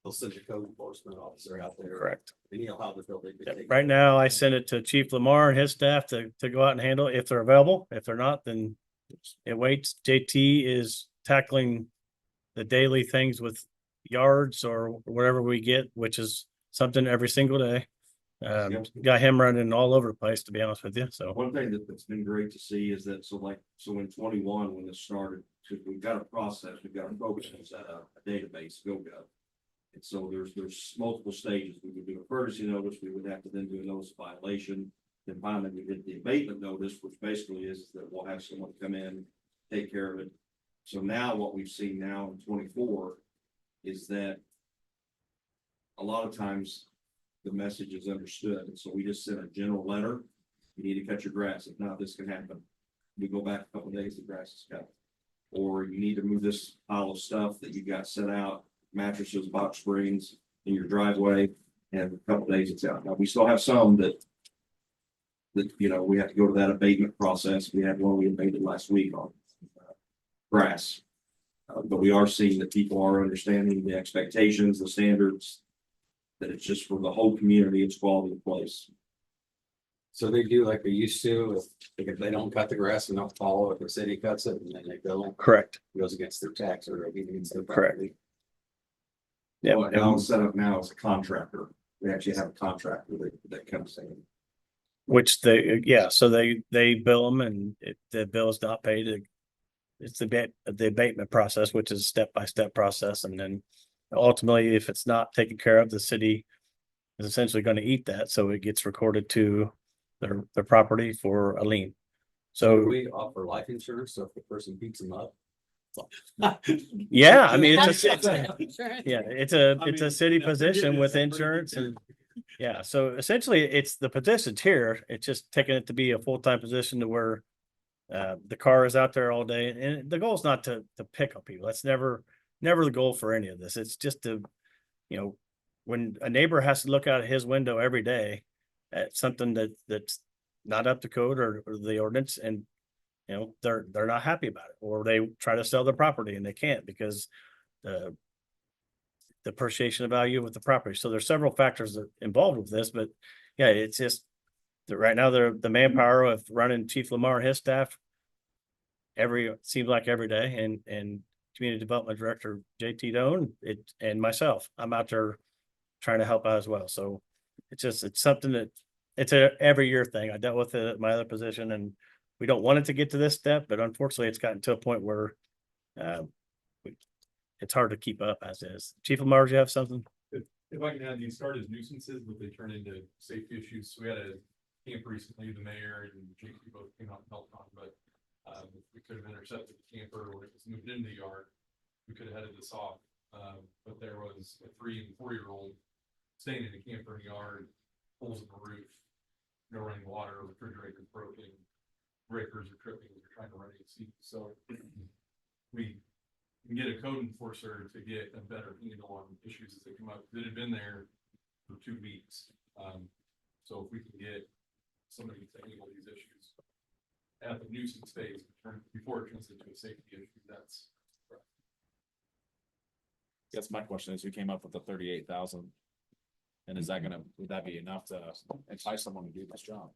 they'll send a code enforcement officer out there. Correct. And he'll have the building. to Yep. take Right care now, of I it. send it to Chief Lamar and his staff to go out and handle it if they're available. If they're not, then it waits. JT is tackling the daily things with yards or whatever we get, which is something every single day. Got him running all over the place, to be honest with you. So One thing that's been great to see is that, so in 21, when this started, we've got a process, we've got a program set up, a database, GoGov. And so there's multiple stages. We would do a courtesy notice, we would have to then do a notice of violation. Then finally, we did the abatement notice, which basically is that we'll have someone come in, take care of it. So now what we've seen now in 24 is that a lot of times the message is understood. And so we just send a general letter. You need to cut your grass. If not, this can happen. We go back a couple of days, the grass is cut. Or you need to move this pile of stuff that you got set out, mattresses, box springs in your driveway, and a couple of days it's out. Now, we still have some that we have to go to that abatement process. We had one we abated last week on grass. But we are seeing that people are understanding the expectations, the standards, that it's just for the whole community, it's quality of place. So they do like they used to, if they don't cut the grass and don't follow it, the city cuts it, and then they go, correct. goes against their tax or against their Correct. property. Yeah. Well, now it's set up now as a contractor. We actually have a contractor that comes in. Which so they bill them and the bill is not paid. It's the abatement process, which is a step-by-step process. And then ultimately, if it's not taken care of, the city is essentially going to eat that. So it gets recorded to their property for a lien. So So, we offer life insurance, so if the person beats them up. yeah, I mean, it's a mean, city yeah, position with forgiveness, I'm pretty insurance good. and, yeah, so essentially it's the positions here. It's just taking it to be a full-time position to where the car is out there all day, and the goal is not to pick on people. That's never the goal for any of this. It's just to, when a neighbor has to look out of his window every day at something that's not up to code or the ordinance, and they're not happy about it, or they try to sell their property and they can't because the appreciation of value with the property. So there's several factors that involved with this, but yeah, it's just that right now the manpower of running Chief Lamar and his staff seems like every day, and Community Development Director JT Doan, and myself, I'm out there trying to help out as well. So it's something that it's a every year thing. I dealt with it at my other position and we don't want it to get to this step, but unfortunately it's gotten to a point where it's hard to keep up as is. Chief Lamar, do you have something? If I can add, these start as nuisances, but they turn into safety issues. So we had a camp recently, the mayor and JT both came out and helped on, but we could have intercepted the camper when it was moved into the yard. We could have headed this off, but there was a 3 and 4-year-old staying in the camper in the yard, holes in the roof, no running water, refrigerator broken, breakers are tripping as they're trying to run AC. So we can get a code enforcer to get a better handle on issues as they come up. It had been there for 2 weeks. So if we can get somebody to handle these issues at the nuisance phase before it turns into a safety issue, that's. Guess my question is, who came up with the 38,000? And is that would that be enough to entice someone to do this job?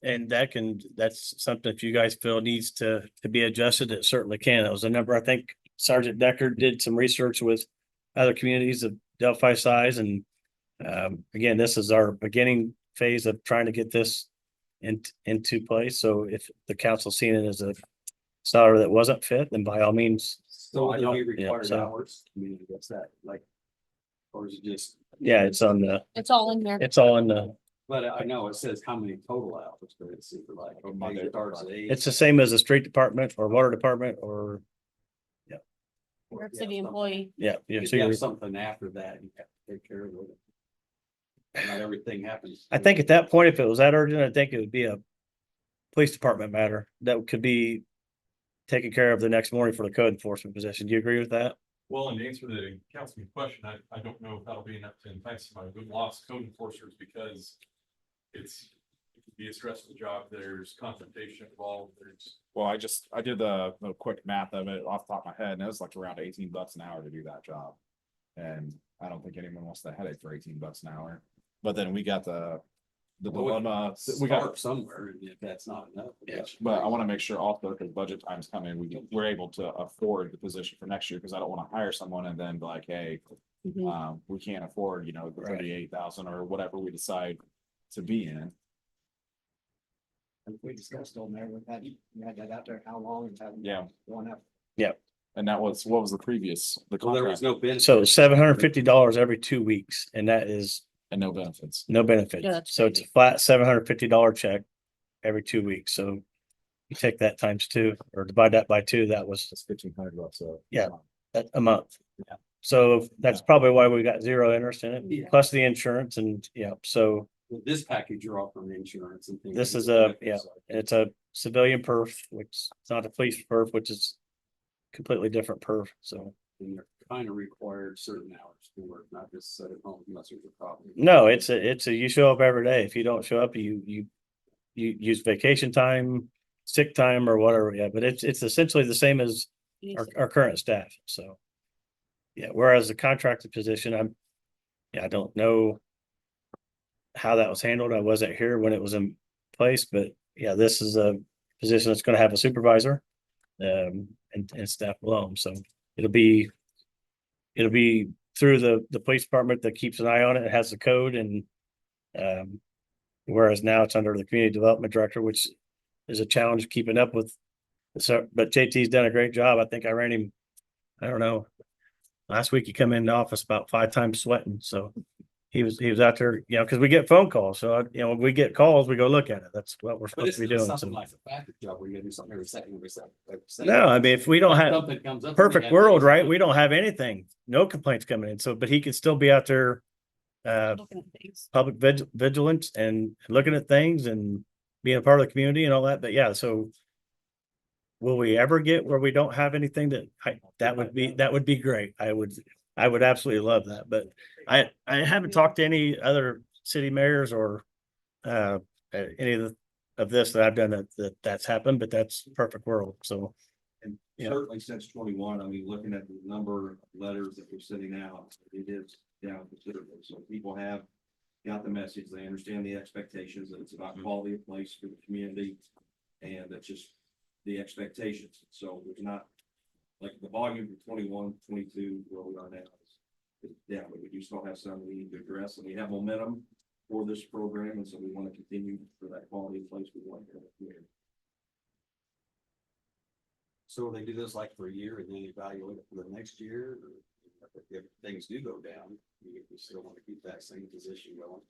And that's something if you guys feel needs to be adjusted, it certainly can. That was a number, I think Sergeant Decker did some research with other communities of Delphi size. And again, this is our beginning phase of trying to get this into place. So if the council seen it as a salary that wasn't fit, then by all means. So I don't Yeah, require so- hours, I mean, what's that, like? Or is it just? Yeah, it's on the, It's all in there. it's all in the, But I know it says how many total hours, but it's super like. Monday to starts at Friday. 8. it's the same as the street department or water department or, You're a city employee. yeah. If So you you're, have something after that, you have to take care of it. Not everything happens. I think at that point, if it was that urgent, I think it would be a police department matter that could be taken care of the next morning for the code enforcement position. Do you agree with that? Well, and to answer the councilman's question, I don't know if that'll be enough to entice somebody. We've lost code enforcers because it could be a stressful job. There's confrontation involved. Well, I did the quick math of it off the top of my head, and it was like around $18 an hour to do that job. And I don't think anyone wants the headache for $18 an hour. But then we got the dilemma. We got, Start somewhere, and if that's not enough. Yeah, but I want to make sure also because budget time's coming, we're able to afford the position for next year because I don't want to hire someone and then be like, hey, Mhm. we can't afford, the Right. 38,000 or whatever we decide to be in. We discussed on there, we had that out there, how long and how. Yeah. One up. And that was, what was the previous, the Well, there was contract no benefit. So $750 every 2 weeks, and that is and no benefits. no benefits. Yeah, that's So it's a flat $750 check every 2 weeks. So you take that times 2 or divide that by 2, that was It's $1,500. So. Yeah. a month. Yeah. So that's probably why we got zero interest in it, Yeah. plus the insurance and so With this package, you're offering insurance and things. This is like that, yeah. so. it's a civilian perf, which is not a police perf, which is completely different perf. So And you're kind of required certain hours to work, not just sit at home unless there's a problem. no, it's a you show up every day. If you don't show up, you use vacation time, sick time or whatever. Yeah, but it's essentially the same as our current staff. So yeah, whereas the contracted position, I don't know how that was handled. I wasn't here when it was in place, but yeah, this is a position that's going to have a supervisor and staff below him. So it'll be through the police department that keeps an eye on it. It has the code and whereas now it's under the community development director, which is a challenge keeping up with. So, but JT's done a great job. I think I ran him, I don't know. Last week he come in the office about 5 times sweating. So he was out there, because we get phone calls. So, when we get calls, we go look at it. That's what we're But supposed it's to be doing. something So, like a package job where you gotta do something every second. no, I mean, if we don't have Something comes up. perfect world, right? We don't have anything, no complaints coming in. So, but he can still be out there, Looking at things. public vigilance and looking at things and being a part of the community and all that. But yeah, so will we ever get where we don't have anything that would be great. I would absolutely love that. But I haven't talked to any other city mayors or any of this that I've done that's happened, but that's perfect world. So And Yeah. certainly since 21, I mean, looking at the number of letters that we're sending out, it is down considerably. So people have got the message, they understand the expectations, that it's about quality of place for the community. And that's just the expectations. So there's not, like the volume from 21, 22, where we are now. Is down, but we do still have some we need to address, and we have momentum. for this program, and so we want to continue for that quality of place we want here. So they do this like for a year and then evaluate it for the next year, or if things do go down, you still want to keep that same position going.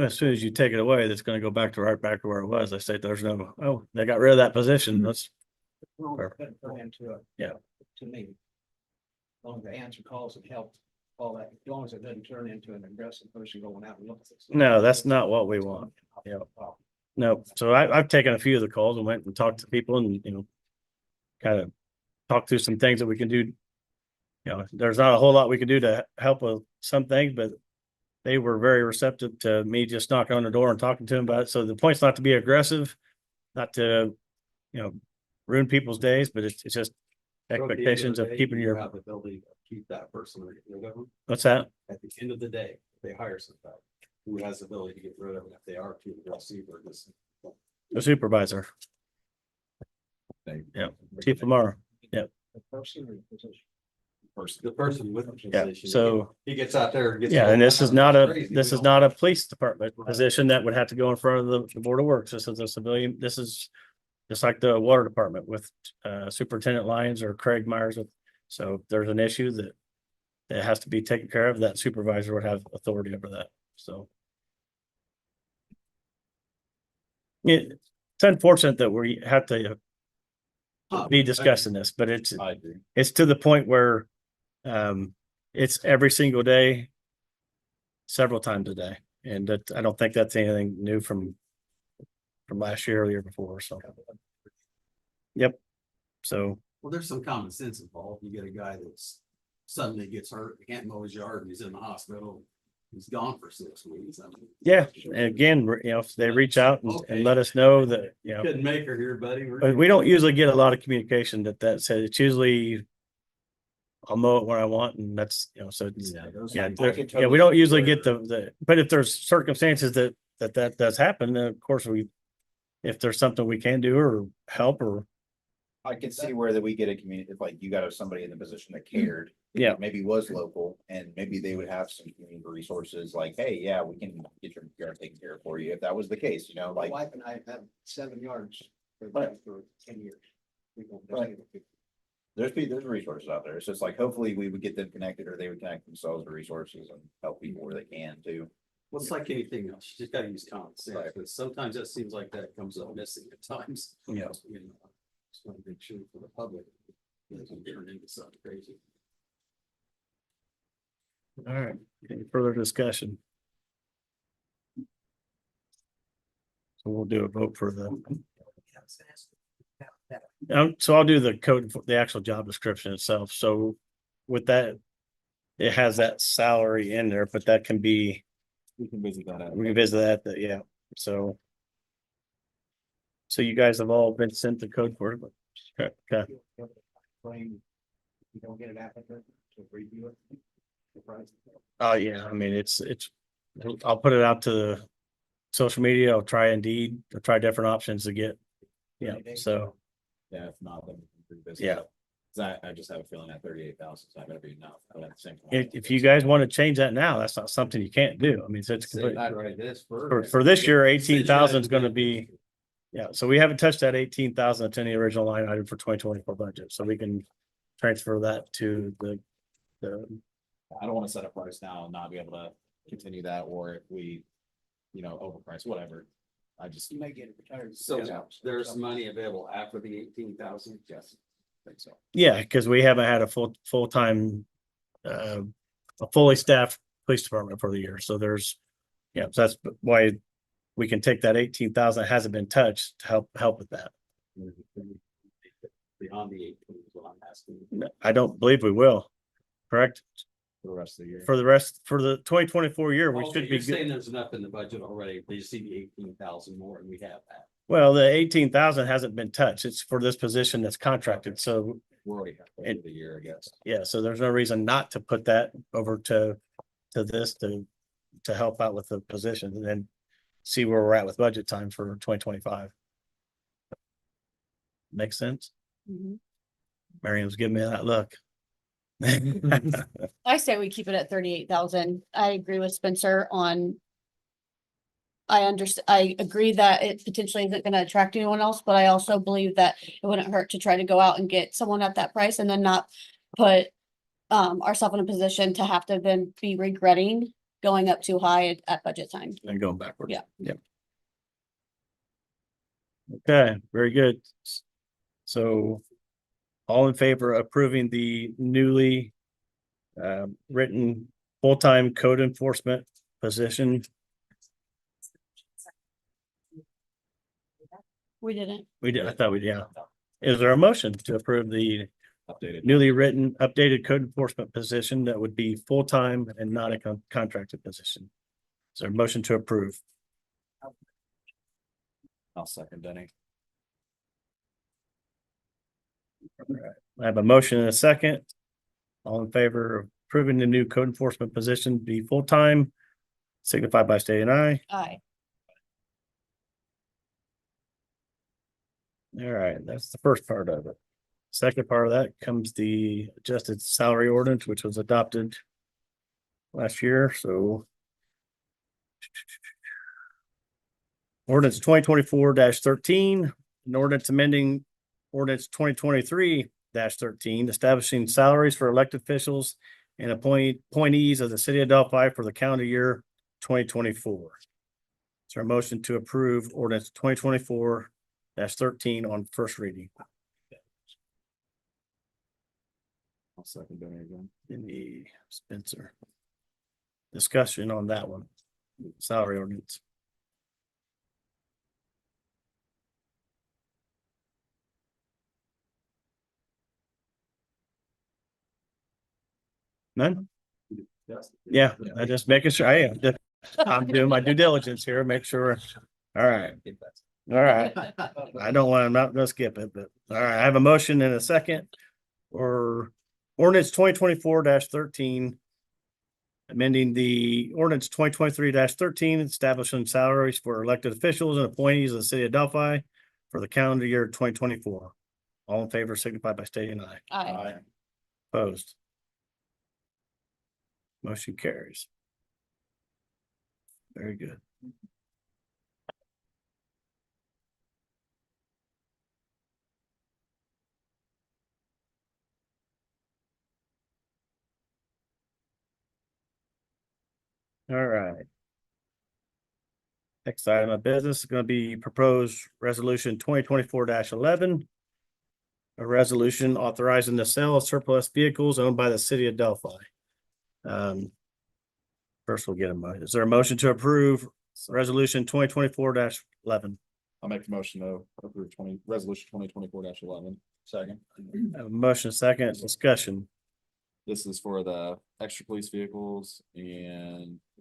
As soon as you take it away, that's gonna go right back to where it was. I say there's no, oh, they got rid of that position. Let's, yeah. To me. As long as the answer calls and help, all that, as long as it doesn't turn into an aggressive person going out and looking. No, that's not what we want. Yeah. No, so I've taken a few of the calls and went and talked to people and, kind of talked through some things that we can do. There's not a whole lot we can do to help with some things, but they were very receptive to me just knocking on the door and talking to them about it. So the point's not to be aggressive, not to, ruin people's days, but it's just expectations of keeping your, Have the ability to keep that person rid of them. what's that? At the end of the day, if they hire somebody who has the ability to get rid of them if they are too aggressive or this. The supervisor. Yeah, Chief Lamar. Yeah. The person with the Yeah, position. so- He gets out there. and gets Yeah, all and this is not a, crazy. this We is don't- not a police department position that would have to go in front of the Board of Works. This is a civilian, this is just like the water department with Superintendent Lyons or Craig Myers. So if there's an issue that has to be taken care of, that supervisor would have authority over that, so. It's unfortunate that we have to be discussing this, but I agree. it's to the point where it's every single day, several times a day. And that, I don't think that's anything new from last year or the year before, so. Yep. So, Well, there's some common sense involved. You get a guy that's suddenly gets hurt, he can't mow his yard, and he's in the hospital. He's gone for 6 weeks. I mean, yeah, and again, if they reach out and let us know that, couldn't make her here, buddy. but we don't usually get a lot of communication that says it's usually I'll mow it where I want, and that's, so it's, yeah, we don't usually get but if there's circumstances that does happen, then of course if there's something we can do or help or, I can see where that we get a community, if like you got somebody in the position that cared. Yeah. Maybe was local and maybe they would have some community resources like, hey, yeah, we can get your yard taken care of for you. If that was the case, My like. wife and I have had 7 yards for 10 years. We don't- Right. There's resources out there. It's just like, hopefully we would get them connected or they would connect themselves to resources and help people where they can too. Well, it's like anything else. You just gotta use common sense, Right. but sometimes that seems like that comes up missing at times. Yeah. Just want to make sure for the public. It doesn't turn into something crazy. all right, any further discussion? So we'll do a vote for so I'll do the code, for the actual job description itself. So with that, it has that salary in there, but that can be, We can visit that out. we can visit that, yeah, so. So you guys have all been sent the code for it, but, okay, Claim you don't get an applicant to review it. The price. yeah, I mean, I'll put it out to the social media, I'll try Indeed, I'll try different options to get, yeah, so, Yeah, if not, then we can revisit. yeah. it. 'Cause I just have a feeling that 38,000 is not gonna be enough. But at the same time, If you guys want to change that now, that's not something you can't do, I mean, so it's Say complete. that right, this For this year, 18,000 is gonna be, yeah, so we haven't touched that 18,000 that's in the original line item for 2024 budget, so we can transfer that to the. I don't wanna set a price now and not be able to continue that, or if we, overprice, whatever. I just. You may get retired. So there's money available after the 18,000? Yes, I think so. Yeah, because we haven't had a full-time, a fully staffed police department for the year, so there's, so that's why we can take that 18,000 that hasn't been touched to help with that. Beyond the 18 is what I'm asking. I don't believe we will, correct? For the rest of the year. For the 2024 year, we Okay, should be you're good. saying there's enough in the budget already. They just see the 18,000 more and we have that. Well, the 18,000 hasn't been touched. It's for this position that's contracted. So, We're already halfway through the year, I guess. yeah, so there's no reason not to put that over to this to help out with the position and then see where we're at with budget time for 2025. Makes sense? Miriam's giving me that look. I say we keep it at 38,000. I agree with Spencer on I understand, I agree that it potentially isn't gonna attract anyone else, but I also believe that it wouldn't hurt to try to go out and get someone at that price and then not put ourselves in a position to have to then be regretting going up too high at budget time. And going backwards. Yeah. Yep. Okay, very good. So all in favor of approving the newly written full-time code enforcement position? We didn't. We did, I thought we, yeah. Is there a motion to approve the Updated. newly written, updated code enforcement position that would be full-time and not a contracted position? Is there a motion to approve? I'll second Denny. I have a motion and a second. All in favor of approving the new code enforcement position to be full-time, signify by stating aye. Aye. All right, that's the first part of it. Second part of that comes the adjusted salary ordinance, which was adopted last year, so. Ordinance 2024-13, an ordinance amending ordinance 2023-13, establishing salaries for elected officials and appointees of the city of Delphi for the calendar year 2024. Is there a motion to approve ordinance 2024-13 on first reading? I'll second Denny again. Any Spencer? Discussion on that one, salary ordinance. None? Yeah, I just making sure I'm doing my due diligence here, make sure. All right. All right. I don't want, I'm not gonna skip it, but all right, I have a motion and a second. Or ordinance 2024-13. Amending the ordinance 2023-13, establishing salaries for elected officials and appointees of the city of Delphi for the calendar year 2024. All in favor signify by stating aye. Aye. Opposed. Motion carries. Very good. All right. Next item of business is going to be proposed resolution 2024-11. A resolution authorizing the sale of surplus vehicles owned by the city of Delphi. First, we'll get is there a motion to approve resolution 2024-11? I'll make the motion to approve resolution 2024-11. Second. Motion second, discussion. This is for the extra police vehicles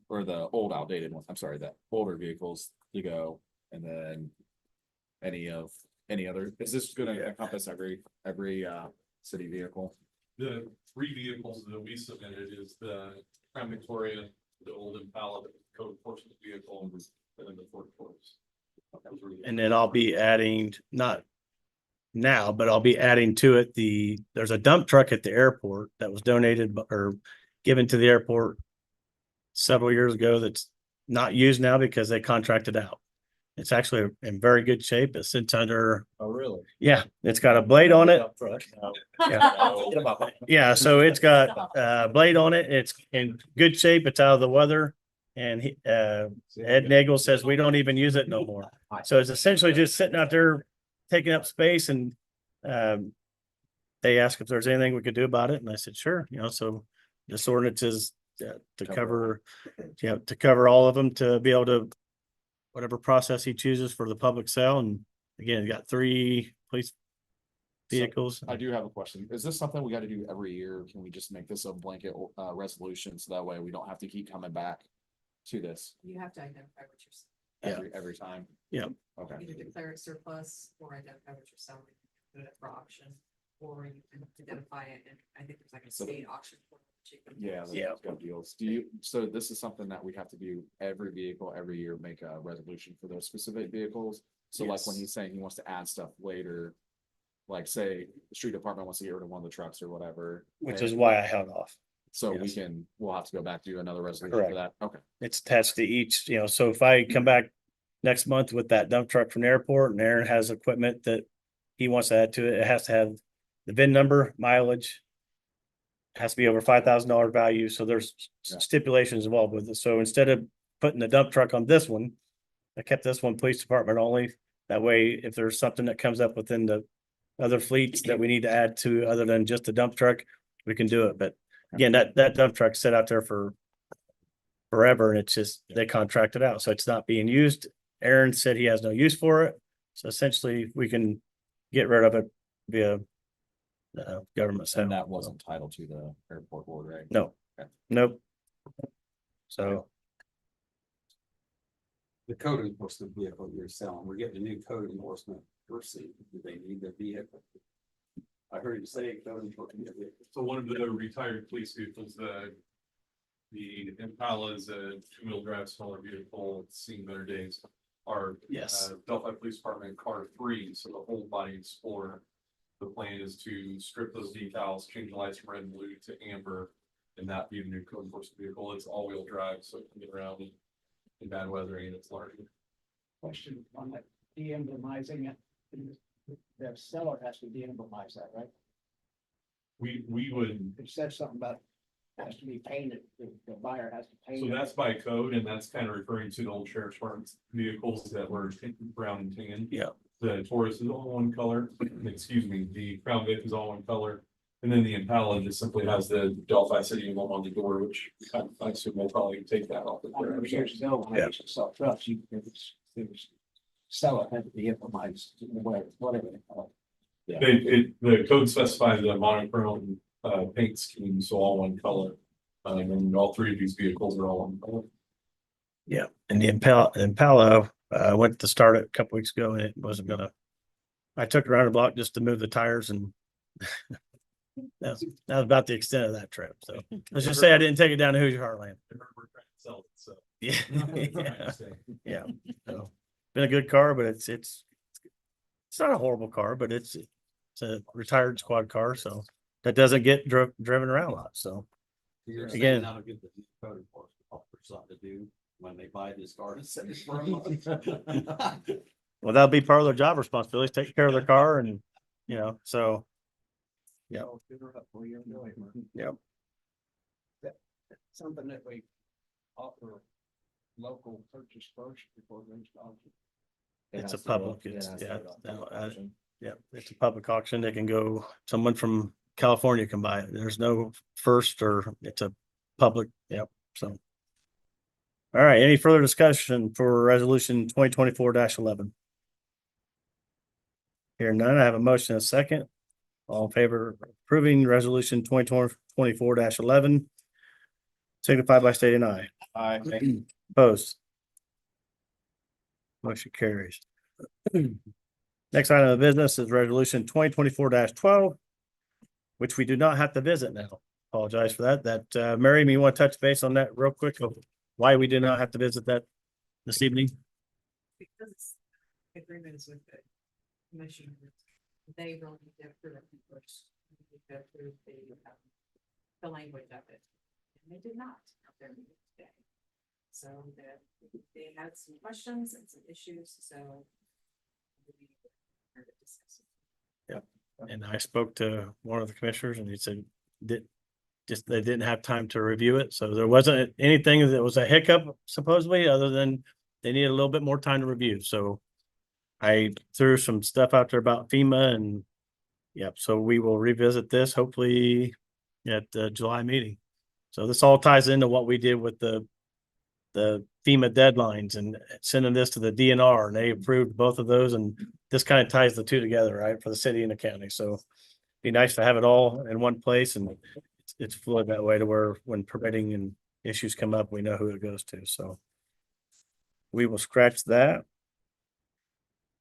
or the old outdated ones. I'm sorry, the older vehicles to go, and then any other, is this gonna encompass every city vehicle? The 3 vehicles that we submitted is the Crown Victoria, the old Impala, the code enforcement vehicle, and then the Ford Taurus. And then I'll be adding, not now, but I'll be adding to it there's a dump truck at the airport that was donated or given to the airport several years ago that's not used now because they contracted out. It's actually in very good shape. It sits under. Oh, really? Yeah, it's got a blade on it. Yeah, so it's got a blade on it. It's in good shape. It's out of the weather. And Ed Nagel says we don't even use it no more. So it's essentially just sitting out there taking up space, and they asked if there's anything we could do about it. And I said, sure, so this ordinance is to cover all of them, to be able to whatever process he chooses for the public sale. And again, you got 3 police vehicles. I do have a question. Is this something we got to do every year? Can we just make this a blanket resolution so that way we don't have to keep coming back to this You have to identify what you're selling. every time? Yeah. Okay. Either declare it surplus or identify what you're selling, put it for auction, or you can identify it, and I think there's like a So- state auction. for Yeah. That's good deals. So this is something that we have to do every vehicle, every year, make a resolution for those specific vehicles. So like when Yes. he's saying he wants to add stuff later, like say the street department wants to get rid of one of the trucks or whatever. Which is why I held off. So yes. we'll have to go back to another resolution for that. Okay. It's attached to each, so if I come back next month with that dump truck from the airport, and Aaron has equipment that he wants to add to it. It has to have the VIN number, mileage. Has to be over $5,000 value, so there's stipulations involved with it. So instead of putting the dump truck on this one, I kept this one police department only. That way, if there's something that comes up within the other fleets that we need to add to other than just the dump truck, we can do it. But again, that dump truck sit out there for forever, and it's just, they contract it out, so it's not being used. Aaron said he has no use for it, so essentially we can get rid of it via government sale. And that wasn't titled to the airport board, right? No, Okay. nope. So The code enforcement vehicle you're selling, we're getting a new code enforcement person. Do they need the vehicle? I heard you say code enforcement vehicle. So one of the retired police vehicles, the Impala is a two-wheel drive smaller vehicle, it's seen better days. Our yes, Delphi Police Department car 3, so the whole body Explorer. The plan is to strip those decals, change the lights from red and blue to amber, and that be the new code enforcement vehicle. It's all-wheel drive, so it can get around in bad weather and it's larger. Question on that, de-emblemizing it. The seller has to de-emblemize that, right? We would, It said something about has to be painted, the buyer has to paint so it. that's by code, and that's kind of referring to the old sheriff's department vehicles that were brown and tan. yeah. The Taurus is all one color, excuse me, the Crown Vic is all one color. And then the Impala just simply has the Delphi City emblem on the door, which I assume we'll probably take that off. Years ago, when I used to sell trucks, there was seller had to be implemented, whatever they call it. The code specifies the monochrome paint scheme, so all one color. And all three of these vehicles are all one color. Yeah, and the Impala, I went to start it a couple weeks ago and it wasn't gonna. I took it around the block just to move the tires, and that was about the extent of that trip. So let's just say I didn't take it down to Hoosier Heartland. We're trying to sell it, so. Yeah, yeah. So been a good car, but it's not a horrible car, but it's a retired squad car, so that doesn't get driven around a lot. So You're Again- saying that'll give the code enforcement officer something to do when they buy this car and send it for a month. well, that'll be part of their job responsibilities, take care of their car, and so. Yeah. Yep. Something that we offer local purchase first before we install it. It's a public, it's a public auction. They can go, someone from California can buy it. There's no first, or it's a public, yep, so. All right, any further discussion for resolution 2024-11? Here none, I have a motion and a second. All in favor of approving resolution 2024-11? Signify by stating aye. Aye. Opposed? Motion carries. Next item of business is resolution 2024-12, which we do not have to visit now. Apologize for that. Mary, you want to touch base on that real quick of why we do not have to visit that this evening? Because agreements with the commission, they will need to approve it first. They need to approve the language of it. And they did not at their meeting today. So that they had some questions and some issues, so. we are to discuss it. And I spoke to one of the commissioners and he said that just they didn't have time to review it. So there wasn't anything that was a hiccup supposedly, other than they needed a little bit more time to review. So I threw some stuff out there about FEMA, and so we will revisit this hopefully at the July meeting. So this all ties into what we did with the FEMA deadlines and sending this to the DNR, and they approved both of those, and this kind of ties the two together, right, for the city and the county. So be nice to have it all in one place, and it's fluid that way to where when permitting and issues come up, we know who it goes to. So we will scratch that.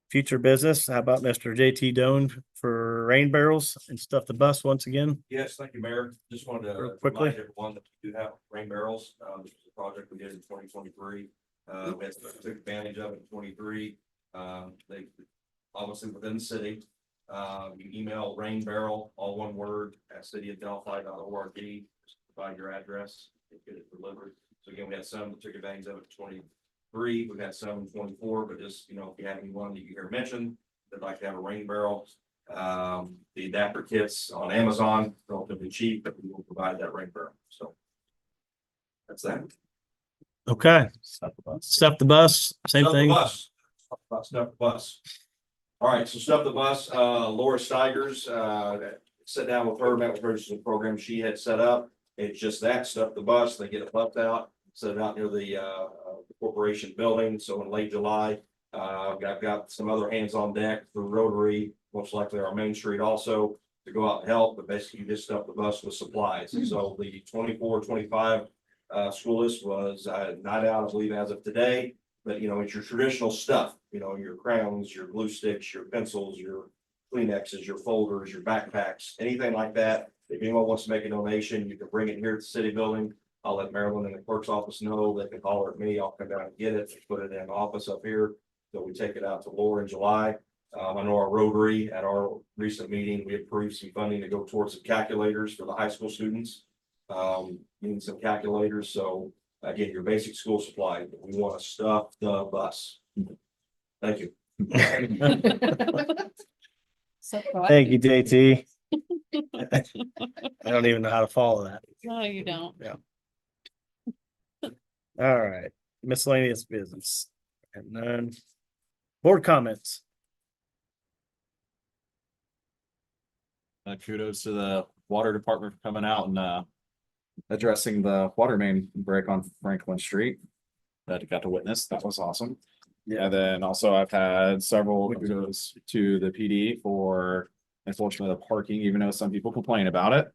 Future business, how about Mr. JT Doan for rain barrels and stuff the bus once again? Yes, thank you, Mayor. Just wanted Real to quickly. remind everyone that we do have rain barrels. This was a project we did in 2023. We had took advantage of it in 23. They obviously within the city. You email rain barrel, all one word, at cityofdelphi.org. Just provide your address, get it delivered. So again, we had some that took advantage of it in 3, we've had some 24, but just, if you have anyone that you hear mentioned, that'd like to have a rain barrel. The adapter kits on Amazon, relatively cheap, but we will provide that rain barrel, so. That's that. Okay, Stuff the bus. stuff the bus, same Stuff the thing. bus. Stuff the bus. All right, so stuff the bus, Laura Steigers, sat down with her, met with her, this is a program she had set up. It's just that, stuff the bus, they get it left out, set it out near the corporation building, so in late July. I've got some other hands on deck for Rotary, most likely our Main Street also, to go out and help, but basically you just stuff the bus with supplies. And so the 24-25 school list was not out, I believe, as of today. But it's your traditional stuff, your crayons, your glue sticks, your pencils, your Kleenexes, your folders, your backpacks, anything like that. If anyone wants to make a donation, you can bring it here at the city building. I'll let Marilyn in the clerk's office know. They can holler at me. I'll come down and get it, put it in an office up here. So we take it out to Laura in July. I know our Rotary, at our recent meeting, we approved some funding to go towards some calculators for the high school students. Needing some calculators, so again, your basic school supply, but we want to stuff the bus. Thank you. So Thank you, JT. I don't even know how to follow that. No, you don't. All right, miscellaneous business. And then board comments. Kudos to the water department for coming out and addressing the water main break on Franklin Street. That I got to witness. That was awesome. Yeah. And then also I've had several kudos to the PD for enforcement of the parking, even though some people complain about it.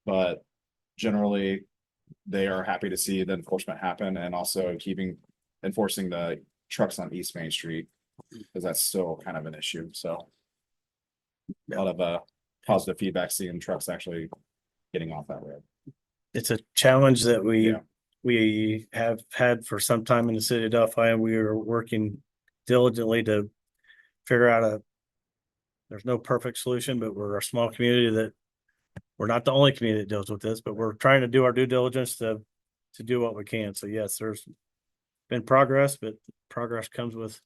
But generally, they are happy to see the enforcement happen and also enforcing the trucks on East Main Street. Because that's still kind of an issue, so. A lot of positive feedback, seeing trucks actually getting off that road. It's a challenge that Yeah. we have had for some time in the city of Delphi, and we are working diligently to figure out there's no perfect solution, but we're a small community that we're not the only community that deals with this, but we're trying to do our due diligence to do what we can. So yes, there's been progress, but progress comes with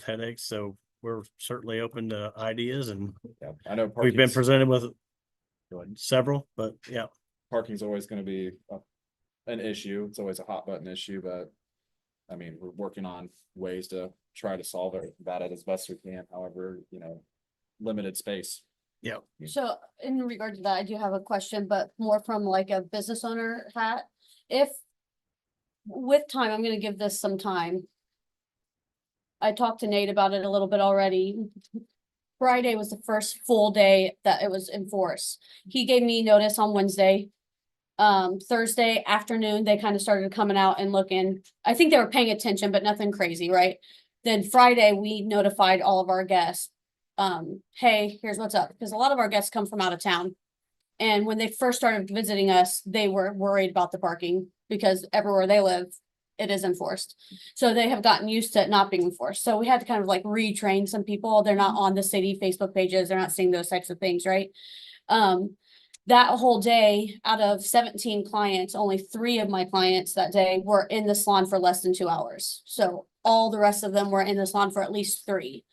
headaches. So we're certainly open to ideas, and Yeah, I know we've been parking's- presented with several, but yeah. Parking's always gonna be an issue. It's always a hot button issue, but. I mean, we're working on ways to try to solve it, that as best we can, however, limited space. Yeah. So in regard to that, I do have a question, but more from like a business owner hat. If with time, I'm gonna give this some time. I talked to Nate about it a little bit already. Friday was the first full day that it was enforced. He gave me notice on Wednesday. Thursday afternoon, they kind of started coming out and looking. I think they were paying attention, but nothing crazy, right? Then Friday, we notified all of our guests. Hey, here's what's up, because a lot of our guests come from out of town. And when they first started visiting us, they were worried about the parking because everywhere they live, it is enforced. So they have gotten used to it not being enforced. So we had to kind of like retrain some people. They're not on the city Facebook pages. They're not seeing those types of things, right? That whole day, out of 17 clients, only 3 of my clients that day were in the salon for less than 2 hours. So all the rest of them were in the salon for at least 3.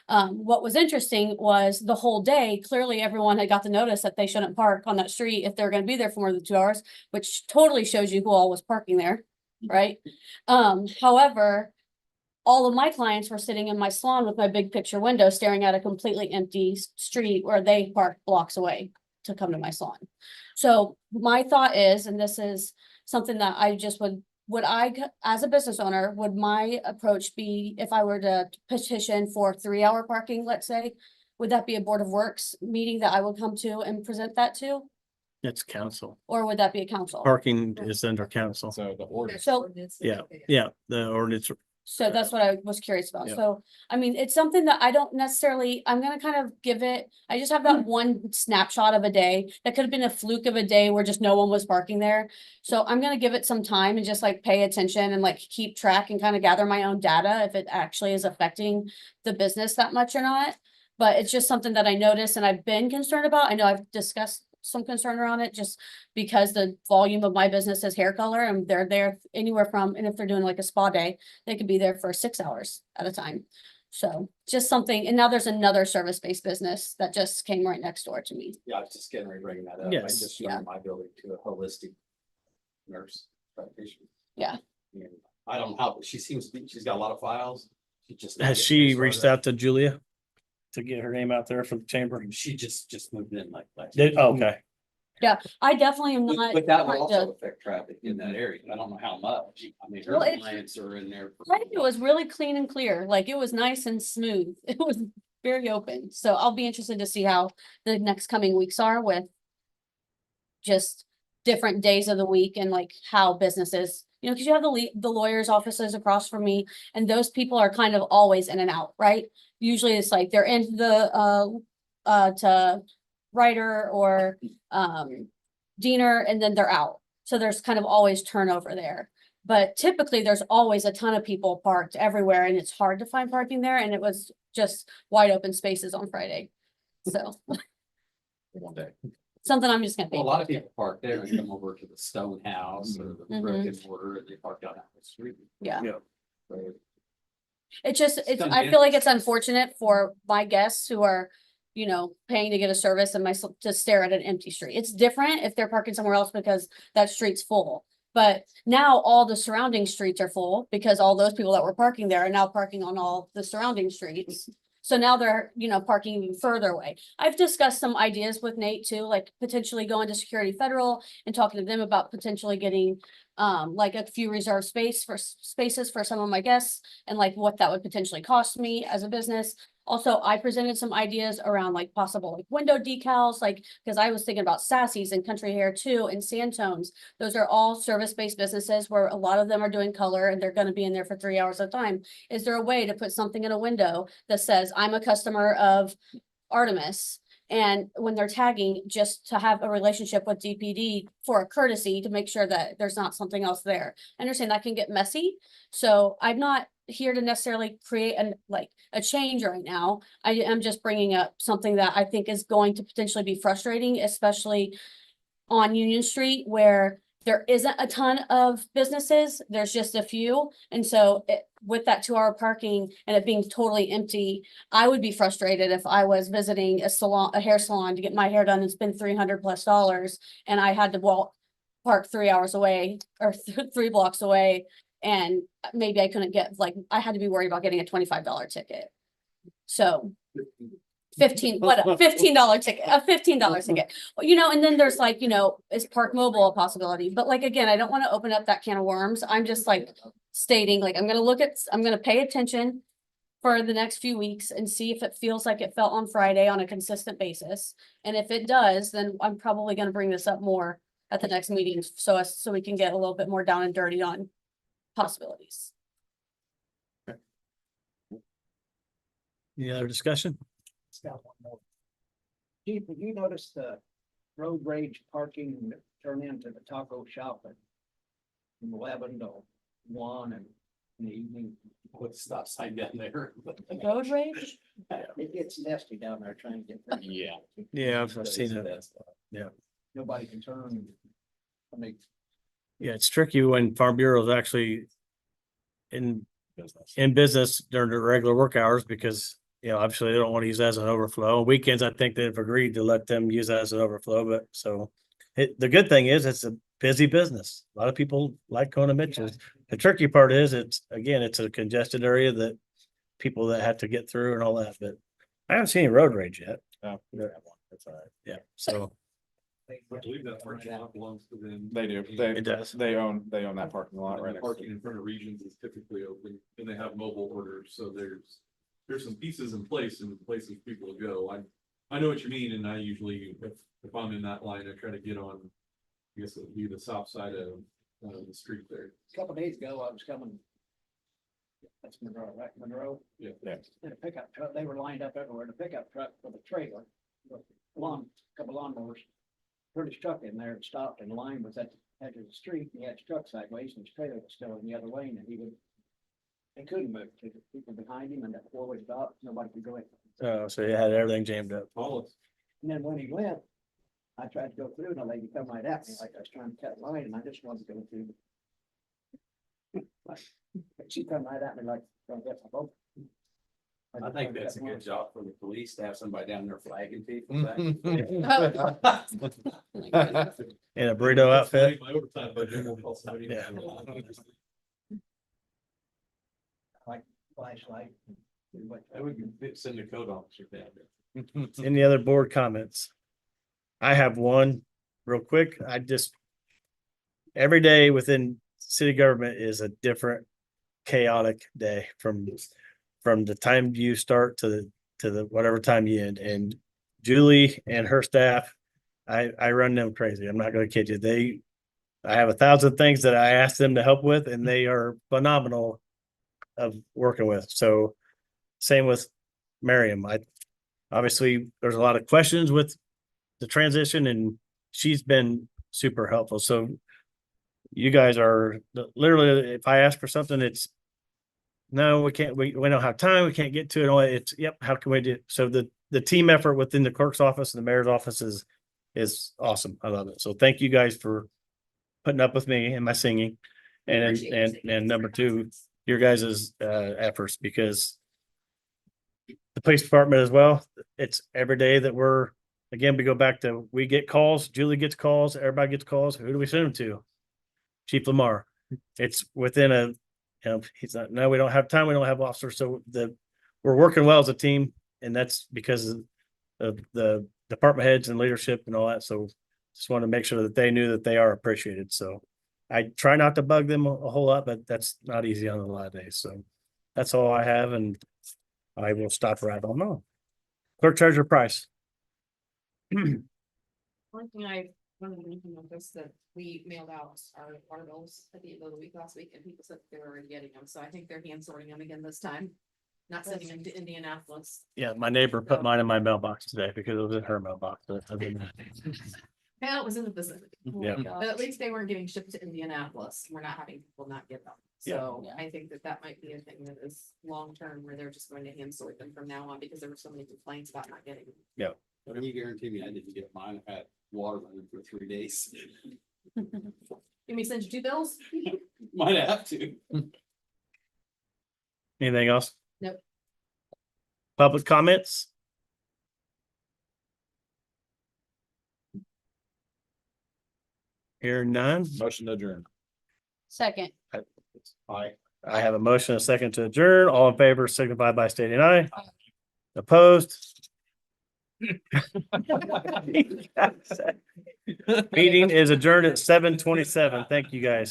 What was interesting was the whole day, clearly everyone had got the notice that they shouldn't park on that street if they're gonna be there for more than 2 hours, which totally shows you who all was parking there, right? However, all of my clients were sitting in my salon with my big picture window, staring at a completely empty street where they parked blocks away to come to my salon. So my thought is, and this is something that I just would I, as a business owner, would my approach be, if I were to petition for 3-hour parking, let's say, would that be a Board of Works meeting that I would come to and present that to? It's council. Or would that be a council? Parking is under council. So the ordinance. So, Yeah, the ordinance. so that's what I was curious about. Yeah. So, I mean, it's something that I don't necessarily, I'm gonna kind of give it, I just have that one snapshot of a day. That could have been a fluke of a day where just no one was parking there. So I'm gonna give it some time and just like pay attention and like keep track and kind of gather my own data if it actually is affecting the business that much or not. But it's just something that I noticed and I've been concerned about. I know I've discussed some concern around it, just because the volume of my business is hair color and they're there anywhere from, and if they're doing like a spa day, they could be there for 6 hours at a time. So just something, and now there's another service-based business that just came right next door to me. Yeah, I was just getting ready to bring that up. I Yes. just Yeah. showed my building to a holistic nurse practitioner. Yeah. And I don't know how, she seems to be, she's got a lot of files. She just. Has she reached out to Julia to get her name out there for the chamber? She just moved in like last. Did, okay, I definitely am not. But that would trying also to- affect traffic in that area. I don't know how much. I mean, her Well, it- clients are in there. I think it was really clean and clear, like it was nice and smooth. It was very open, so I'll be interested to see how the next coming weeks are with just different days of the week and like how businesses, you know, because you have the lawyers' offices across from me, and those people are kind of always in and out, right? Usually it's like they're in the to writer or Diener, and then they're out. So there's kind of always turnover there. But typically, there's always a ton of people parked everywhere, and it's hard to find parking there, and it was just wide open spaces on Friday. So One day. something I'm just gonna Well, pay. a lot of people park there and come over to the Stone House or the Mhm. brick and mortar, and they park down the street. Yeah. Yeah. So, It's, I feel like it's unfortunate for my guests who are, you know, paying to get a service and to stare at an empty street. It's different if they're parking somewhere else because that street's full. But now all the surrounding streets are full because all those people that were parking there are now parking on all the surrounding streets. So now they're, you know, parking even further away. I've discussed some ideas with Nate too, like potentially going to Security Federal and talking to them about potentially getting like a few reserved spaces for some of my guests and like what that would potentially cost me as a business. Also, I presented some ideas around like possible like window decals, like, because I was thinking about Sassy's and Country Hair too and Santones. Those are all service-based businesses where a lot of them are doing color and they're gonna be in there for 3 hours at a time. Is there a way to put something in a window that says, I'm a customer of Artemis? And when they're tagging, just to have a relationship with DPD for a courtesy to make sure that there's not something else there. I understand that can get messy, so I'm not here to necessarily create a change right now. I am just bringing up something that I think is going to potentially be frustrating, especially on Union Street where there isn't a ton of businesses, there's just a few. And so with that 2-hour parking and it being totally empty, I would be frustrated if I was visiting a hair salon to get my hair done and spend $300+ and I had to park 3 hours away or 3 blocks away. And maybe I couldn't get, like, I had to be worried about getting a $25 ticket. So $15 ticket, a $15 ticket. Well, you know, and then there's like, you know, is Park Mobile a possibility? But like, again, I don't want to open up that can of worms. I'm just like stating, like, I'm gonna pay attention for the next few weeks and see if it feels like it felt on Friday on a consistent basis. And if it does, then I'm probably gonna bring this up more at the next meeting so we can get a little bit more down and dirty on possibilities. any other discussion? Chief, have you noticed the road rage parking turn into the taco shop at 11 to 1 and in the evening? Put the stop sign down there. Road rage? It gets nasty down there trying to get. Yeah. Yeah, I've seen it. Nobody can turn. I mean, Yeah, it's tricky when Farm Bureau is actually in business during the regular work hours because, you know, obviously they don't want to use that as an overflow. Weekends, I think they've agreed to let them use that as an overflow, but so the good thing is it's a busy business. A lot of people like going to Mitchell's. The tricky part is it's a congested area that people that have to get through and all that, but I haven't seen any road rage yet. No. That's all right. Yeah, so I believe that parking lot belongs to them. They do. it does. They own that parking lot right And the next to parking in front of Regions is typically open, and they have mobile orders, so there's some pieces in place and places people go. I know what you mean, and I usually, if I'm in that line, I try to get on, I guess it would be the south side of the street there. a couple days ago, I was coming. That's Monroe, right? Monroe? Yeah. In a pickup truck, they were lined up everywhere in a pickup truck with a trailer. Couple lawnmowers. Put his truck in there and stopped, and the line was at the edge of the street, and he had his truck sideways, and his trailer was still in the other lane, and they couldn't move, because the people behind him, and that four-way stop, nobody could go in. So you had everything jammed up. Paulus. And then when he went, I tried to go through and a lady come right at me like I was trying to cut line and I just wanted to go through. But she come right at me like, don't get my boat. I think that's a good job for the police to have somebody down there flagging people. In a burrito outfit. My overtime budget will cost somebody. Yeah. Like flashlight. I would send a code officer down there. Any other board comments? I have one real quick. I just, every day within city government is a different chaotic day from the time you start to the whatever time you end. And Julie and her staff, I run them crazy. I'm not gonna kid you. I have 1,000 things that I ask them to help with, and they are phenomenal of working with. So same with Miriam. Obviously there's a lot of questions with the transition, and she's been super helpful. So you guys are literally, if I ask for something, it's no, we can't, we don't have time, we can't get to it. It's, yep, how can we do it? So the team effort within the clerk's office and the mayor's office is awesome. I love it. So thank you guys for putting up with me and my singing. And number two, your guys' efforts, because the police department as well, it's every day that we go back to, we get calls, Julie gets calls, everybody gets calls. Who do we send them to? Chief Lamar. It's within he's not, no, we don't have time. We don't have officers. So we're working well as a team, and that's because of the department heads and leadership and all that. So just want to make sure that they knew that they are appreciated. So I try not to bug them a whole lot, but that's not easy on a lot of days. So that's all I have, and I will stop right on now. Clerk Treasurer Price. One thing I wanted to mention was this, that we mailed out our water bills at the end of the week last week, and people said they were already getting them, so I think they're hand sorting them again this time. Not sending them to Indianapolis. Yeah, my neighbor put mine in my mailbox today because it was in her mailbox. But other than that, Yeah, it was in the vicinity. Yeah. But at least they weren't getting shipped to Indianapolis. We're not having people not get them. So I think that might be a thing that is long-term, where they're just going to hand sort them from now on, because there were so many complaints about not getting them. But can you guarantee me I didn't get mine? I had water running for 3 days. Can we send you 2 bills? Might have to. anything else? Nope. Public comments? Here none. Motion to adjourn. Second. I have a motion, a second to adjourn. All in favor signify by stating aye. Opposed? Meeting is adjourned at 7:27. Thank you, guys.